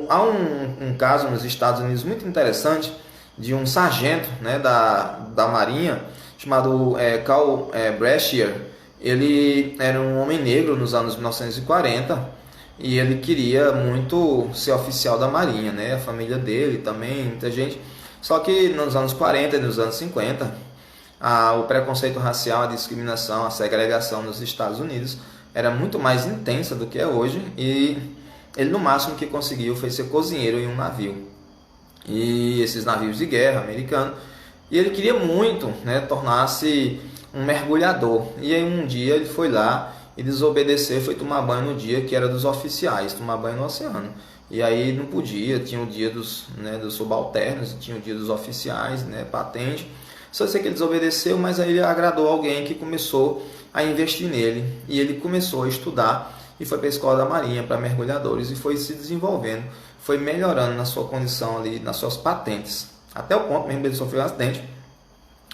Há um caso nos Estados Unidos muito interessante de um sargento, né, da Marinha chamado Carl Brashear. Ele era um homem negro nos anos 1940 e ele queria muito ser oficial da Marinha, né? A família dele também, muita gente. Só que nos anos 40 e nos anos 50, o preconceito racial, a discriminação, a segregação nos Estados Unidos era muito mais intensa do que é hoje e ele no máximo que conseguiu foi ser cozinheiro em um navio. E esses navios de guerra americanos. E ele queria muito, né, tornar-se um mergulhador. E aí um dia ele foi lá e desobedeceu, foi tomar banho no dia que era dos oficiais, tomar banho no oceano. E aí não podia, tinha o dia dos subalternos, tinha o dia dos oficiais, né, patente. Só sei que ele desobedeceu, mas aí ele agradou alguém que começou a investir nele. E ele começou a estudar e foi para a escola da Marinha, para mergulhadores, e foi se desenvolvendo, foi melhorando na sua condição ali, nas suas patentes. Até o ponto mesmo de ele sofrer um acidente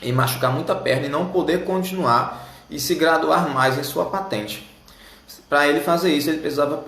e machucar muito a perna e não poder continuar e se graduar mais em sua patente. Para ele fazer isso, ele precisava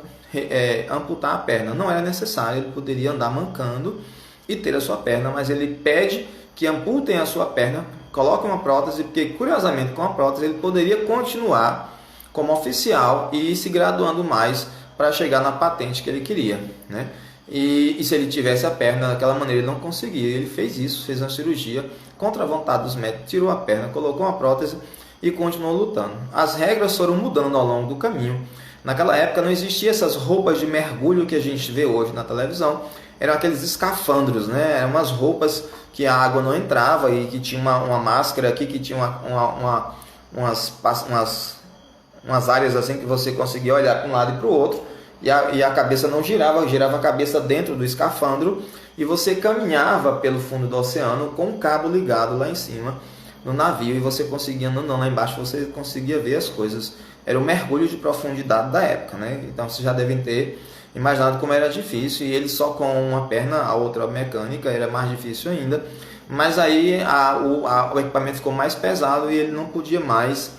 amputar a perna. Não era necessário, ele poderia andar mancando e ter a sua perna, mas ele pede que amputem a sua perna, coloquem uma prótese, porque curiosamente com a prótese ele poderia continuar como oficial e ir se graduando mais para chegar na patente que ele queria, né? E se ele tivesse a perna daquela maneira, ele não conseguia. Ele fez isso, fez uma cirurgia contra a vontade dos médicos, tirou a perna, colocou uma prótese e continuou lutando. As regras foram mudando ao longo do caminho. Naquela época não existiam essas roupas de mergulho que a gente vê hoje na televisão. Eram aqueles escafandros, né? Eram umas roupas que a água não entrava e que tinha uma máscara aqui, que tinha umas áreas assim que você conseguia olhar para um lado e para o outro, e a cabeça não girava, girava a cabeça dentro do escafandro, e você caminhava pelo fundo do oceano com um cabo ligado lá em cima no navio, e você conseguia, não, lá embaixo você conseguia ver as coisas. Era o mergulho de profundidade da época, né? Então vocês já devem ter imaginado como era difícil, e ele só com uma perna, a outra mecânica, era mais difícil ainda. Mas aí o equipamento ficou mais pesado e ele não podia mais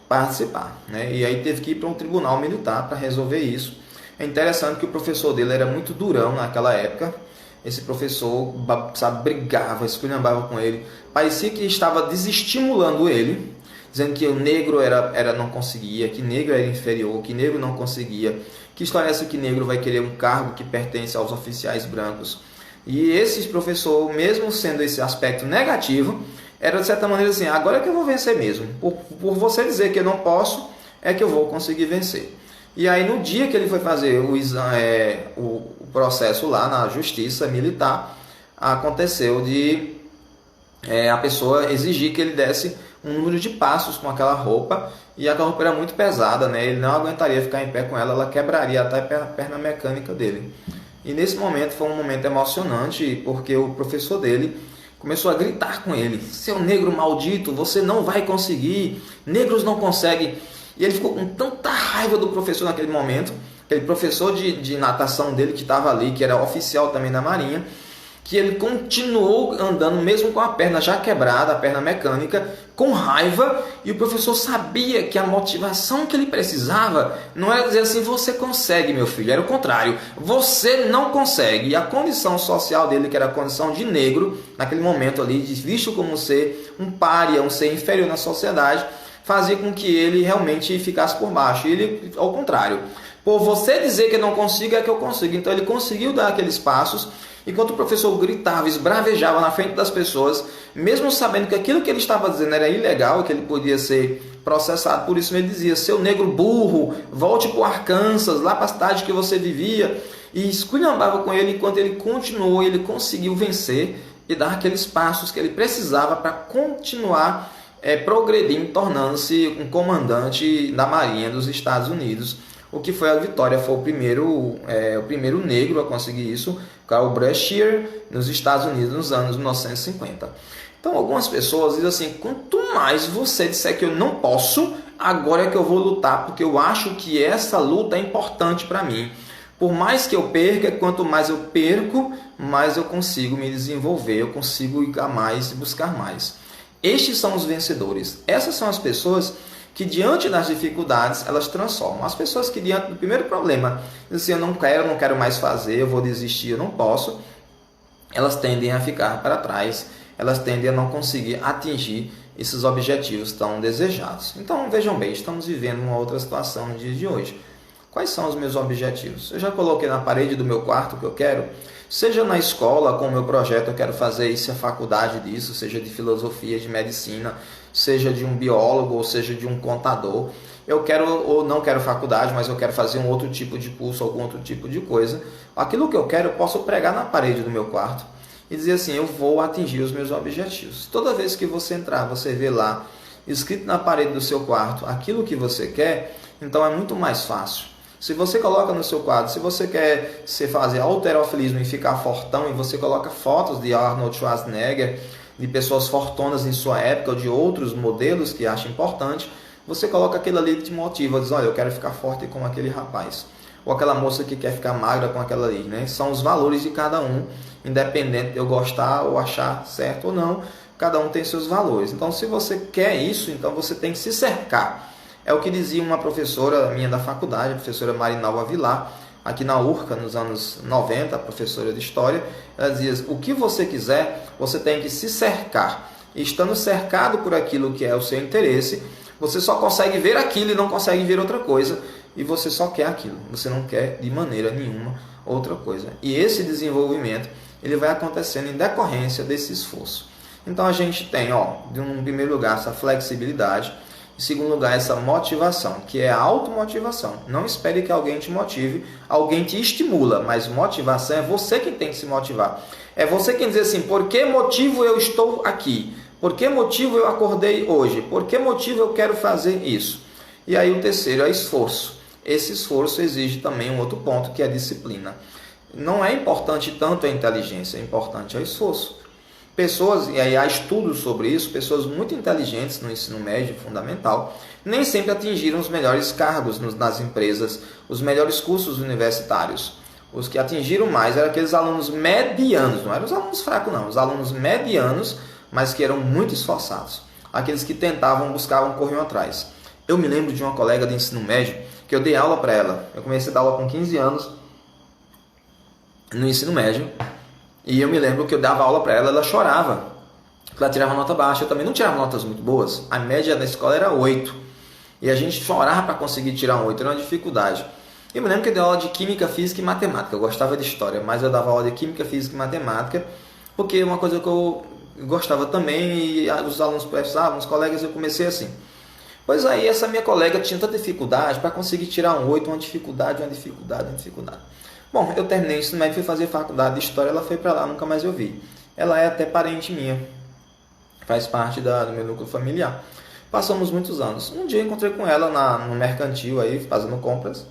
participar, né? E aí teve que ir para um tribunal militar para resolver isso. É interessante que o professor dele era muito durão naquela época. Esse professor, sabe, brigava, esculhambava com ele, parecia que estava desestimulando ele, dizendo que o negro não conseguia, que negro era inferior, que negro não conseguia, que história é essa que negro vai querer um cargo que pertence aos oficiais brancos. E esse professor, mesmo sendo esse aspecto negativo, era de certa maneira assim: agora é que eu vou vencer mesmo, por você dizer que eu não posso, é que eu vou conseguir vencer. E aí no dia que ele foi fazer o processo lá na justiça militar, aconteceu de a pessoa exigir que ele desse um número de passos com aquela roupa, e aquela roupa era muito pesada, né? Ele não aguentaria ficar em pé com ela, ela quebraria até a perna mecânica dele. E nesse momento foi um momento emocionante, porque o professor dele começou a gritar com ele: seu negro maldito, você não vai conseguir, negros não conseguem. E ele ficou com tanta raiva do professor naquele momento, aquele professor de natação dele que estava ali, que era oficial também da Marinha, que ele continuou andando mesmo com a perna já quebrada, a perna mecânica, com raiva. E o professor sabia que a motivação que ele precisava não era dizer assim: você consegue, meu filho, era o contrário, você não consegue. E a condição social dele, que era a condição de negro, naquele momento ali, visto como ser um pária, um ser inferior na sociedade, fazia com que ele realmente ficasse por baixo. E ele, ao contrário, por você dizer que eu não consigo, é que eu consigo. Então ele conseguiu dar aqueles passos, enquanto o professor gritava, esbravejava na frente das pessoas, mesmo sabendo que aquilo que ele estava dizendo era ilegal, que ele podia ser processado por isso. Ele dizia: seu negro burro, volte para o Arkansas, lá para a cidade que você vivia, e esculhambava com ele, enquanto ele continuou. Ele conseguiu vencer e dar aqueles passos que ele precisava para continuar progredindo, tornando-se um comandante da Marinha dos Estados Unidos. O que foi a vitória, foi o primeiro negro a conseguir isso, Carl Brashear, nos Estados Unidos, nos anos 1950. Então algumas pessoas dizem assim: quanto mais você disser que eu não posso, agora é que eu vou lutar, porque eu acho que essa luta é importante para mim. Por mais que eu perca, quanto mais eu perco, mais eu consigo me desenvolver, eu consigo ir a mais e buscar mais. Estes são os vencedores. Essas são as pessoas que diante das dificuldades elas transformam. As pessoas que diante do primeiro problema dizem assim: eu não quero mais fazer, eu vou desistir, eu não posso, elas tendem a ficar para trás, elas tendem a não conseguir atingir esses objetivos tão desejados. Então vejam bem, estamos vivendo uma outra situação no dia de hoje. Quais são os meus objetivos? Eu já coloquei na parede do meu quarto o que eu quero. Seja na escola, com o meu projeto, eu quero fazer isso, a faculdade disso, seja de filosofia, de medicina, seja de um biólogo, ou seja de um contador. Eu quero ou não quero faculdade, mas eu quero fazer um outro tipo de curso, algum outro tipo de coisa. Aquilo que eu quero, eu posso pregar na parede do meu quarto e dizer assim: eu vou atingir os meus objetivos. Toda vez que você entrar, você vê lá, escrito na parede do seu quarto, aquilo que você quer, então é muito mais fácil. Se você coloca no seu quadro, se você quer fazer halterofilismo e ficar fortão, e você coloca fotos de Arnold Schwarzenegger, de pessoas fortunas em sua época ou de outros modelos que acha importante, você coloca aquele ali que te motiva, diz, olha, eu quero ficar forte como aquele rapaz. Ou aquela moça que quer ficar magra com aquela ali, né? São os valores de cada um, independente de eu gostar ou achar certo ou não, cada um tem seus valores. Então, se você quer isso, então você tem que se cercar. É o que dizia uma professora minha da faculdade, a professora Marinalva Vilar, aqui na URCA, nos anos 90, a professora de História. Ela dizia, o que você quiser, você tem que se cercar. E estando cercado por aquilo que é o seu interesse, você só consegue ver aquilo e não consegue ver outra coisa. E você só quer aquilo, você não quer de maneira nenhuma outra coisa. E esse desenvolvimento, ele vai acontecendo em decorrência desse esforço. Então a gente tem, em primeiro lugar, essa flexibilidade, em segundo lugar, essa motivação, que é a automotivação. Não espere que alguém te motive, alguém te estimula, mas motivação é você quem tem que se motivar. É você quem diz assim, por que motivo eu estou aqui? Por que motivo eu acordei hoje? Por que motivo eu quero fazer isso? E aí o terceiro é esforço. Esse esforço exige também um outro ponto, que é a disciplina. Não é importante tanto a inteligência, é importante o esforço. Pessoas, e aí há estudos sobre isso, pessoas muito inteligentes no ensino médio fundamental, nem sempre atingiram os melhores cargos nas empresas, os melhores cursos universitários. Os que atingiram mais eram aqueles alunos medianos, não eram os alunos fracos não, os alunos medianos, mas que eram muito esforçados. Aqueles que tentavam, buscavam, corriam atrás. Eu me lembro de uma colega de ensino médio, que eu dei aula para ela. Eu comecei a dar aula com 15 anos no ensino médio. E eu me lembro que eu dava aula para ela, ela chorava. Ela tirava nota baixa. Eu também não tirava notas muito boas. A média da escola era 8. E a gente chorava para conseguir tirar um 8. Era uma dificuldade. Eu me lembro que eu dei aula de Química, Física e Matemática. Eu gostava de História, mas eu dava aula de Química, Física e Matemática. Porque é uma coisa que eu gostava também. E os alunos precisavam, os colegas, eu comecei assim. Pois aí, essa minha colega tinha tanta dificuldade para conseguir tirar um 8, uma dificuldade. Bom, eu terminei o ensino médio, fui fazer faculdade de História, ela foi para lá, nunca mais eu vi. Ela é até parente minha, faz parte do meu núcleo familiar. Passamos muitos anos. Um dia eu encontrei com ela no mercantil, aí, fazendo compras.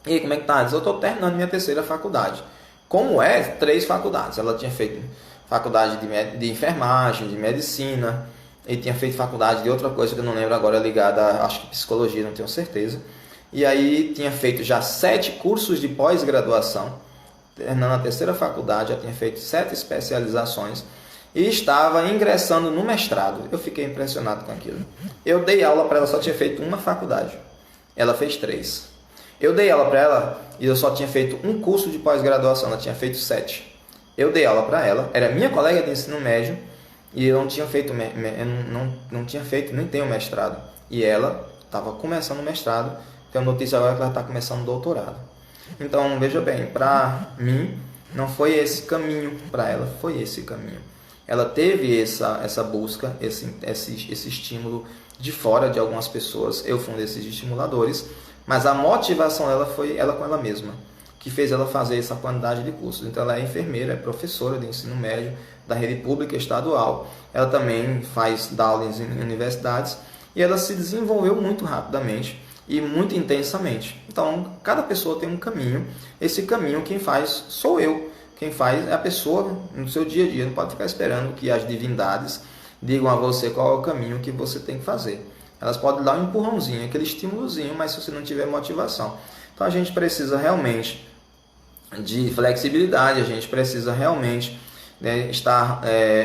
E aí, como é que tá? Diz, eu estou terminando minha terceira faculdade. Como é? 3 faculdades. Ela tinha feito faculdade de enfermagem, de medicina, e tinha feito faculdade de outra coisa que eu não lembro agora, ligada, acho que psicologia, não tenho certeza. E aí tinha feito já 7 cursos de pós-graduação, terminando a terceira faculdade, já tinha feito 7 especializações e estava ingressando no mestrado. Eu fiquei impressionado com aquilo. Eu dei aula para ela, só tinha feito uma faculdade. Ela fez 3. Eu dei aula para ela e eu só tinha feito um curso de pós-graduação, ela tinha feito 7. Eu dei aula para ela, era minha colega de ensino médio, e eu não tinha feito, nem tenho mestrado. E ela estava começando o mestrado, tenho notícia agora que ela está começando o doutorado. Então, veja bem, para mim, não foi esse caminho, para ela foi esse caminho. Ela teve essa busca, esse estímulo de fora de algumas pessoas, eu fui um desses estimuladores, mas a motivação dela foi ela com ela mesma, que fez ela fazer essa quantidade de cursos. Então, ela é enfermeira, é professora de ensino médio da rede pública estadual. Ela também dá aulas em universidades e ela se desenvolveu muito rapidamente e muito intensamente. Então, cada pessoa tem um caminho. Esse caminho quem faz sou eu. Quem faz é a pessoa no seu dia a dia. Não pode ficar esperando que as divindades digam a você qual é o caminho que você tem que fazer. Elas podem dar um empurrãozinho, aquele estímulozinho, mas se você não tiver motivação. Então, a gente precisa realmente de flexibilidade, a gente precisa realmente estar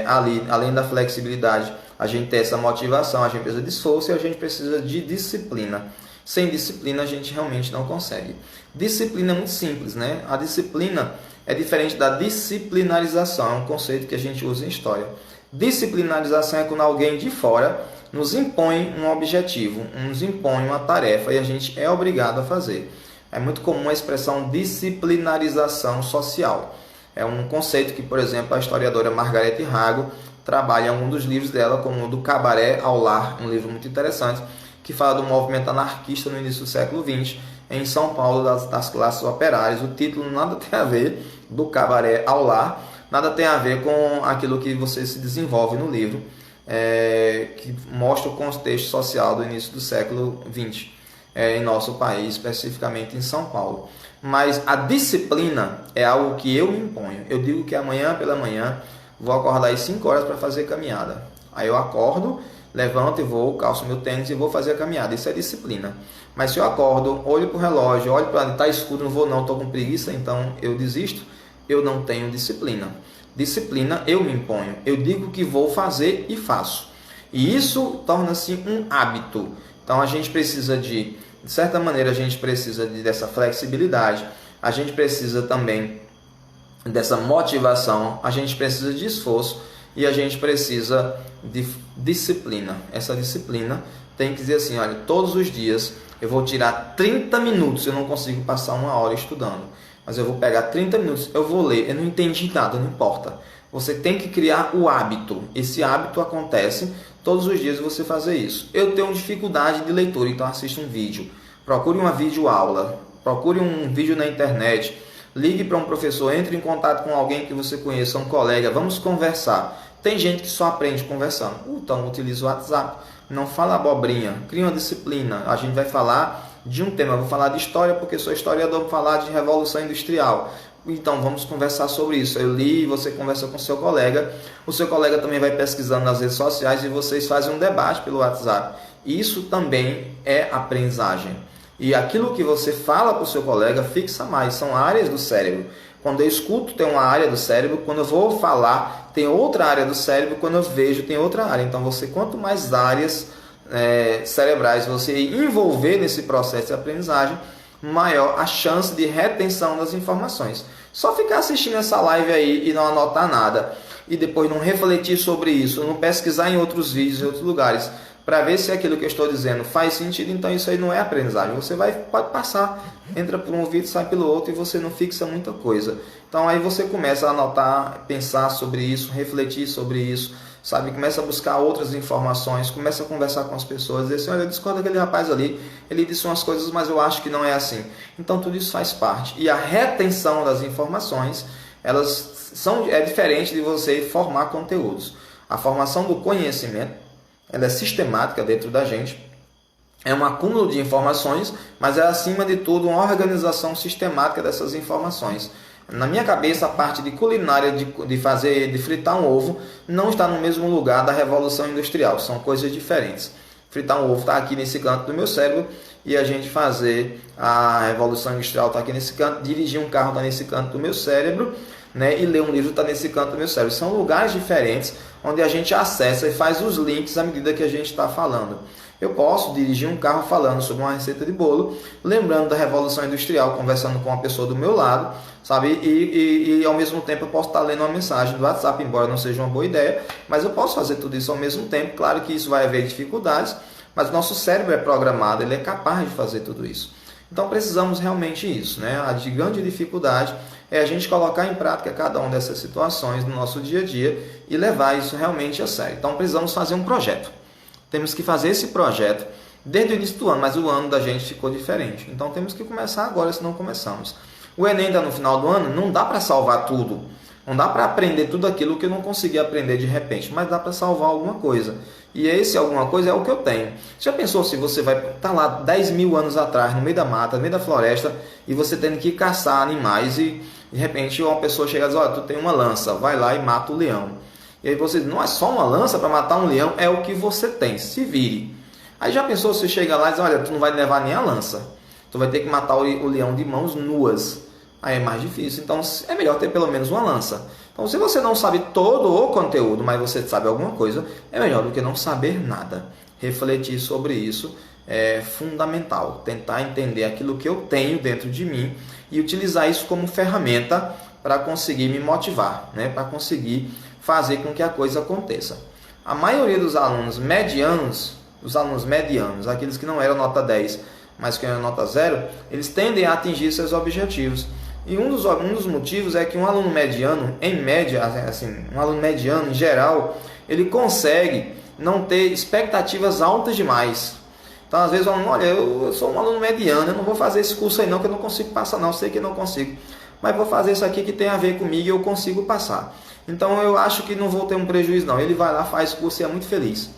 ali, além da flexibilidade, a gente ter essa motivação, a gente precisa de esforço e a gente precisa de disciplina. Sem disciplina a gente realmente não consegue. Disciplina é muito simples, né? A disciplina é diferente da disciplinarização, é um conceito que a gente usa em história. Disciplinarização é quando alguém de fora nos impõe um objetivo, nos impõe uma tarefa e a gente é obrigado a fazer. É muito comum a expressão disciplinarização social. É um conceito que, por exemplo, a historiadora Margarete Rago trabalha em algum dos livros dela, como o do Cabaré ao Lar, um livro muito interessante, que fala do movimento anarquista no início do século XX, em São Paulo, das classes operárias. O título nada tem a ver, do Cabaré ao Lar, nada tem a ver com aquilo que você se desenvolve no livro, que mostra o contexto social do início do século XX, em nosso país, especificamente em São Paulo. Mas a disciplina é algo que eu me imponho. Eu digo que amanhã pela manhã, vou acordar às 5 horas para fazer caminhada. Aí eu acordo, levanto e vou, calço meu tênis e vou fazer a caminhada. Isso é disciplina. Mas se eu acordo, olho para o relógio, olho para está escuro, não vou não, estou com preguiça, então eu desisto, eu não tenho disciplina. Disciplina eu me imponho, eu digo que vou fazer e faço. E isso torna-se um hábito. Então a gente precisa de certa maneira, a gente precisa dessa flexibilidade, a gente precisa também dessa motivação, a gente precisa de esforço e a gente precisa de disciplina. Essa disciplina tem que dizer assim, olha, todos os dias eu vou tirar 30 minutos, eu não consigo passar uma hora estudando, mas eu vou pegar 30 minutos, eu vou ler, eu não entendi nada, não importa. Você tem que criar o hábito. Esse hábito acontece todos os dias você fazer isso. Eu tenho dificuldade de leitura, então assista um vídeo. Procure uma videoaula, procure um vídeo na internet, ligue para um professor, entre em contato com alguém que você conheça, um colega, vamos conversar. Tem gente que só aprende conversando. Então, utilize o WhatsApp, não fala abobrinha, cria uma disciplina. A gente vai falar de um tema, eu vou falar de história porque sou historiador, vou falar de Revolução Industrial. Então vamos conversar sobre isso. Eu li, você conversa com seu colega, o seu colega também vai pesquisando nas redes sociais e vocês fazem um debate pelo WhatsApp. Isso também é aprendizagem. E aquilo que você fala para o seu colega fixa mais, são áreas do cérebro. Quando eu escuto tem uma área do cérebro, quando eu vou falar tem outra área do cérebro, quando eu vejo tem outra área. Então você, quanto mais áreas cerebrais você envolver nesse processo de aprendizagem, maior a chance de retenção das informações. Só ficar assistindo essa live aí e não anotar nada, e depois não refletir sobre isso, não pesquisar em outros vídeos, em outros lugares, para ver se aquilo que eu estou dizendo faz sentido, então isso aí não é aprendizagem. Você pode passar, entra por um ouvido, sai pelo outro e você não fixa muita coisa. Então aí você começa a anotar, pensar sobre isso, refletir sobre isso, sabe? Começa a buscar outras informações, começa a conversar com as pessoas, dizer assim, olha, eu discordo daquele rapaz ali, ele disse umas coisas, mas eu acho que não é assim. Então tudo isso faz parte. E a retenção das informações, é diferente de você formar conteúdos. A formação do conhecimento, ela é sistemática dentro da gente, é um acúmulo de informações, mas é acima de tudo uma organização sistemática dessas informações. Na minha cabeça, a parte de culinária, de fritar um ovo, não está no mesmo lugar da Revolução Industrial. São coisas diferentes. Fritar um ovo está aqui nesse canto do meu cérebro e a gente fazer a Revolução Industrial está aqui nesse canto, dirigir um carro está nesse canto do meu cérebro, né? E ler um livro está nesse canto do meu cérebro. São lugares diferentes onde a gente acessa e faz os links à medida que a gente está falando. Eu posso dirigir um carro falando sobre uma receita de bolo, lembrando da Revolução Industrial, conversando com uma pessoa do meu lado, sabe? E ao mesmo tempo eu posso estar lendo uma mensagem do WhatsApp, embora não seja uma boa ideia, mas eu posso fazer tudo isso ao mesmo tempo. Claro que isso vai haver dificuldades, mas o nosso cérebro é programado, ele é capaz de fazer tudo isso. Então precisamos realmente isso, né? A grande dificuldade é a gente colocar em prática cada uma dessas situações no nosso dia a dia e levar isso realmente a sério. Então precisamos fazer um projeto. Temos que fazer esse projeto desde o início do ano, mas o ano da gente ficou diferente. Então temos que começar agora, se não começamos. O Enem está no final do ano, não dá para salvar tudo. Não dá para aprender tudo aquilo que eu não consegui aprender de repente, mas dá para salvar alguma coisa. E esse alguma coisa é o que eu tenho. Já pensou se você vai estar lá 10 mil anos atrás, no meio da mata, no meio da floresta, e você tendo que caçar animais e de repente uma pessoa chega e diz, olha, tu tem uma lança, vai lá e mata o leão. E aí você diz, não é só uma lança para matar um leão, é o que você tem, se vire. Aí já pensou se você chega lá e diz, olha, tu não vai levar nem a lança, tu vai ter que matar o leão de mãos nuas. Aí é mais difícil, então é melhor ter pelo menos uma lança. Então se você não sabe todo o conteúdo, mas você sabe alguma coisa, é melhor do que não saber nada. Refletir sobre isso é fundamental, tentar entender aquilo que eu tenho dentro de mim e utilizar isso como ferramenta para conseguir me motivar, né? Para conseguir fazer com que a coisa aconteça. A maioria dos alunos medianos, aqueles que não eram nota 10, mas que eram nota 0, eles tendem a atingir seus objetivos. E um dos motivos é que um aluno mediano, em média, assim, um aluno mediano em geral, ele consegue não ter expectativas altas demais. Então, às vezes, o aluno, olha, eu sou um aluno mediano, eu não vou fazer esse curso aí não, que eu não consigo passar não, sei que eu não consigo. Mas vou fazer isso aqui que tem a ver comigo e eu consigo passar. Então, eu acho que não vou ter um prejuízo não. Ele vai lá, faz o curso e é muito feliz.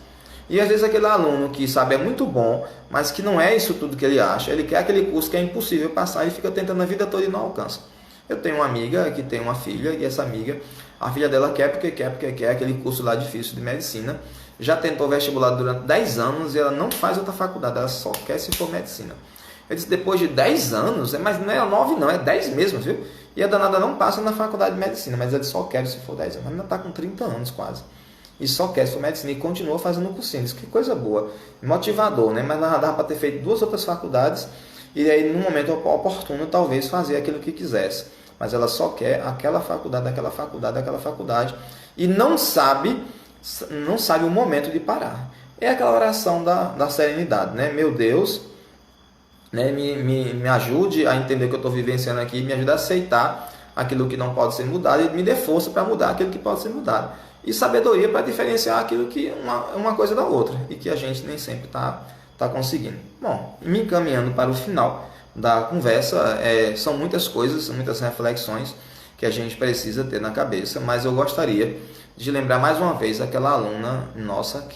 E às vezes aquele aluno que sabe é muito bom, mas que não é isso tudo que ele acha, ele quer aquele curso que é impossível passar e fica tentando a vida toda e não alcança. Eu tenho uma amiga que tem uma filha e essa amiga, A filha dela quer porque quer aquele curso lá difícil de medicina. Já tentou vestibular durante 10 anos e ela não faz outra faculdade, ela só quer se for medicina. Eu disse, depois de 10 anos, mas não é 9 não, é 10 mesmo, viu? E a danada não passa na faculdade de medicina, mas ela só quer se for 10 anos. Ela ainda está com 30 anos quase. E só quer se for medicina e continua fazendo o cursinho. Isso, que coisa boa. Motivador, né? Mas ela dava para ter feito 2 outras faculdades e aí, no momento oportuno, talvez fazer aquilo que quisesse. Mas ela só quer aquela faculdade, aquela faculdade, aquela faculdade. E não sabe o momento de parar. É aquela oração da serenidade, né? Meu Deus, né? Me ajude a entender o que eu estou vivenciando aqui, me ajude a aceitar aquilo que não pode ser mudado e me dê força para mudar aquilo que pode ser mudado. E sabedoria para diferenciar aquilo que uma coisa da outra e que a gente nem sempre está conseguindo. Bom, me encaminhando para o final da conversa, são muitas coisas, muitas reflexões que a gente precisa ter na cabeça, mas eu gostaria de lembrar mais uma vez aquela aluna nossa,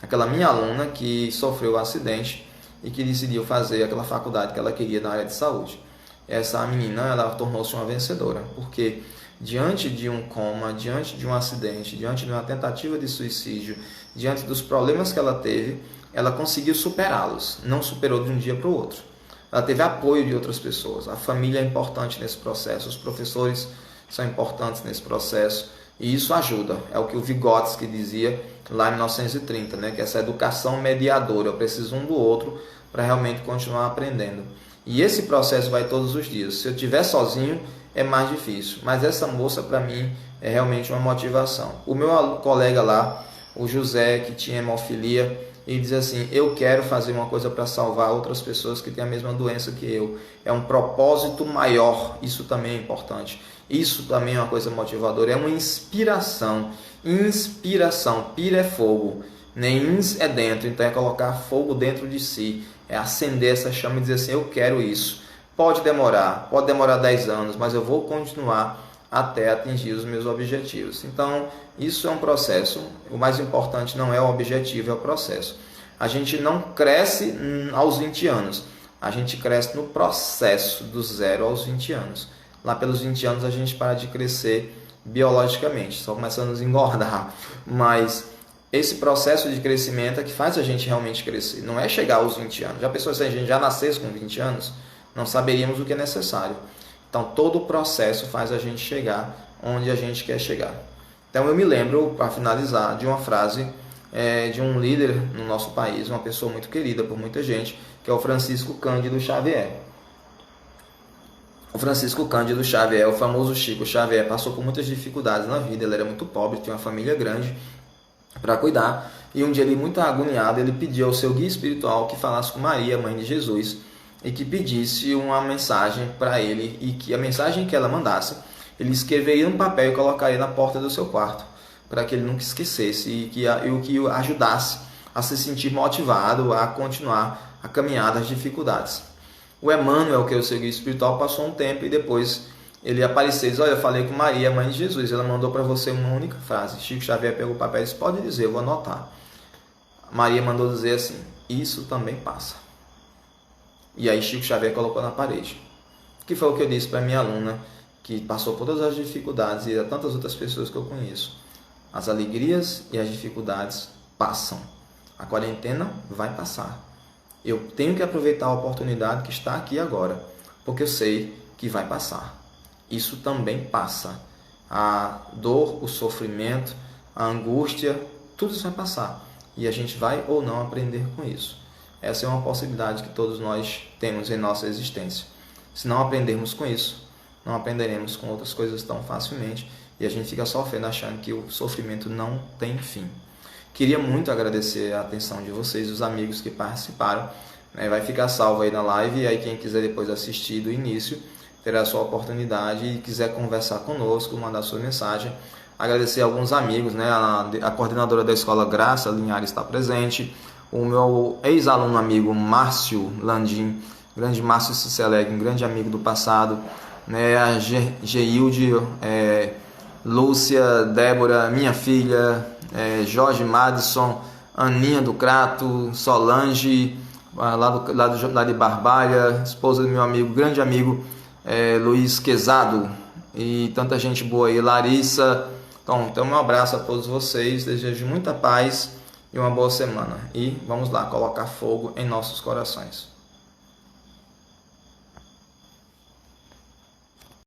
aquela minha aluna que sofreu um acidente e que decidiu fazer aquela faculdade que ela queria na área de saúde. Essa menina, ela tornou-se uma vencedora, porque diante de um coma, diante de um acidente, diante de uma tentativa de suicídio, diante dos problemas que ela teve, ela conseguiu superá-los, não superou de um dia para o outro. Ela teve apoio de outras pessoas, a família é importante nesse processo, os professores são importantes nesse processo, e isso ajuda. É o que o Vygotsky dizia lá em 1930, né? Que essa educação mediadora, eu preciso um do outro para realmente continuar aprendendo. E esse processo vai todos os dias. Se eu estiver sozinho, é mais difícil. Mas essa moça, para mim, é realmente uma motivação. O meu colega lá, o José, que tinha hemofilia, ele diz assim, eu quero fazer uma coisa para salvar outras pessoas que têm a mesma doença que eu. É um propósito maior, isso também é importante. Isso também é uma coisa motivadora, é uma inspiração. Inspiração, pira é fogo, nem ins é dentro, então é colocar fogo dentro de si, é acender essa chama e dizer assim, eu quero isso. Pode demorar 10 anos, mas eu vou continuar até atingir os meus objetivos. Então, isso é um processo, o mais importante não é o objetivo, é o processo. A gente não cresce aos 20 anos, a gente cresce no processo, do 0 aos 20 anos. Lá pelos 20 anos a gente para de crescer biologicamente, só começando a nos engordar. Mas esse processo de crescimento é que faz a gente realmente crescer, não é chegar aos 20 anos. Já pensou se a gente já nascesse com 20 anos? Não saberíamos o que é necessário. Então todo o processo faz a gente chegar onde a gente quer chegar. Então eu me lembro, para finalizar, de uma frase de um líder no nosso país, uma pessoa muito querida por muita gente, que é o Francisco Cândido Xavier. O Francisco Cândido Xavier, o famoso Chico Xavier, passou por muitas dificuldades na vida, ele era muito pobre, tinha uma família grande para cuidar, e um dia ele, muito agoniado, ele pediu ao seu guia espiritual que falasse com Maria, mãe de Jesus, e que pedisse uma mensagem para ele, e que a mensagem que ela mandasse, ele escreveria num papel e colocaria na porta do seu quarto, para que ele nunca esquecesse, e o que o ajudasse a se sentir motivado a continuar a caminhar das dificuldades. O Emmanuel, que é o seu guia espiritual, passou um tempo e depois ele apareceu e disse, olha, eu falei com Maria, mãe de Jesus, ela mandou para você uma única frase. Chico Xavier pegou o papel e disse, pode dizer, eu vou anotar. Maria mandou dizer assim, isso também passa. E aí Chico Xavier colocou na parede. Que foi o que eu disse para minha aluna, que passou por todas as dificuldades e a tantas outras pessoas que eu conheço. As alegrias e as dificuldades passam. A quarentena vai passar. Eu tenho que aproveitar a oportunidade que está aqui agora, porque eu sei que vai passar. Isso também passa. A dor, o sofrimento, a angústia, tudo isso vai passar. E a gente vai ou não aprender com isso. Essa é uma possibilidade que todos nós temos em nossa existência. Se não aprendermos com isso, não aprenderemos com outras coisas tão facilmente e a gente fica sofrendo achando que o sofrimento não tem fim. Queria muito agradecer a atenção de vocês, os amigos que participaram. Vai ficar salvo aí na live, e aí quem quiser depois assistir do início, terá a sua oportunidade e quiser conversar conosco, mandar sua mensagem. Agradecer a alguns amigos, né? A coordenadora da escola Graça Linhares está presente, o meu ex-aluno amigo Márcio Landim, grande Márcio Ciceleg, um grande amigo do passado, né? A Geilde, Lúcia, Débora, minha filha, Jorge Madison, Aninha do Crato, Solange, lá de Barbalha, esposa do meu amigo, grande amigo Luiz Quezado, e tanta gente boa aí, Larissa. Então um abraço a todos vocês, desejo muita paz e uma boa semana. E vamos lá, colocar fogo em nossos corações.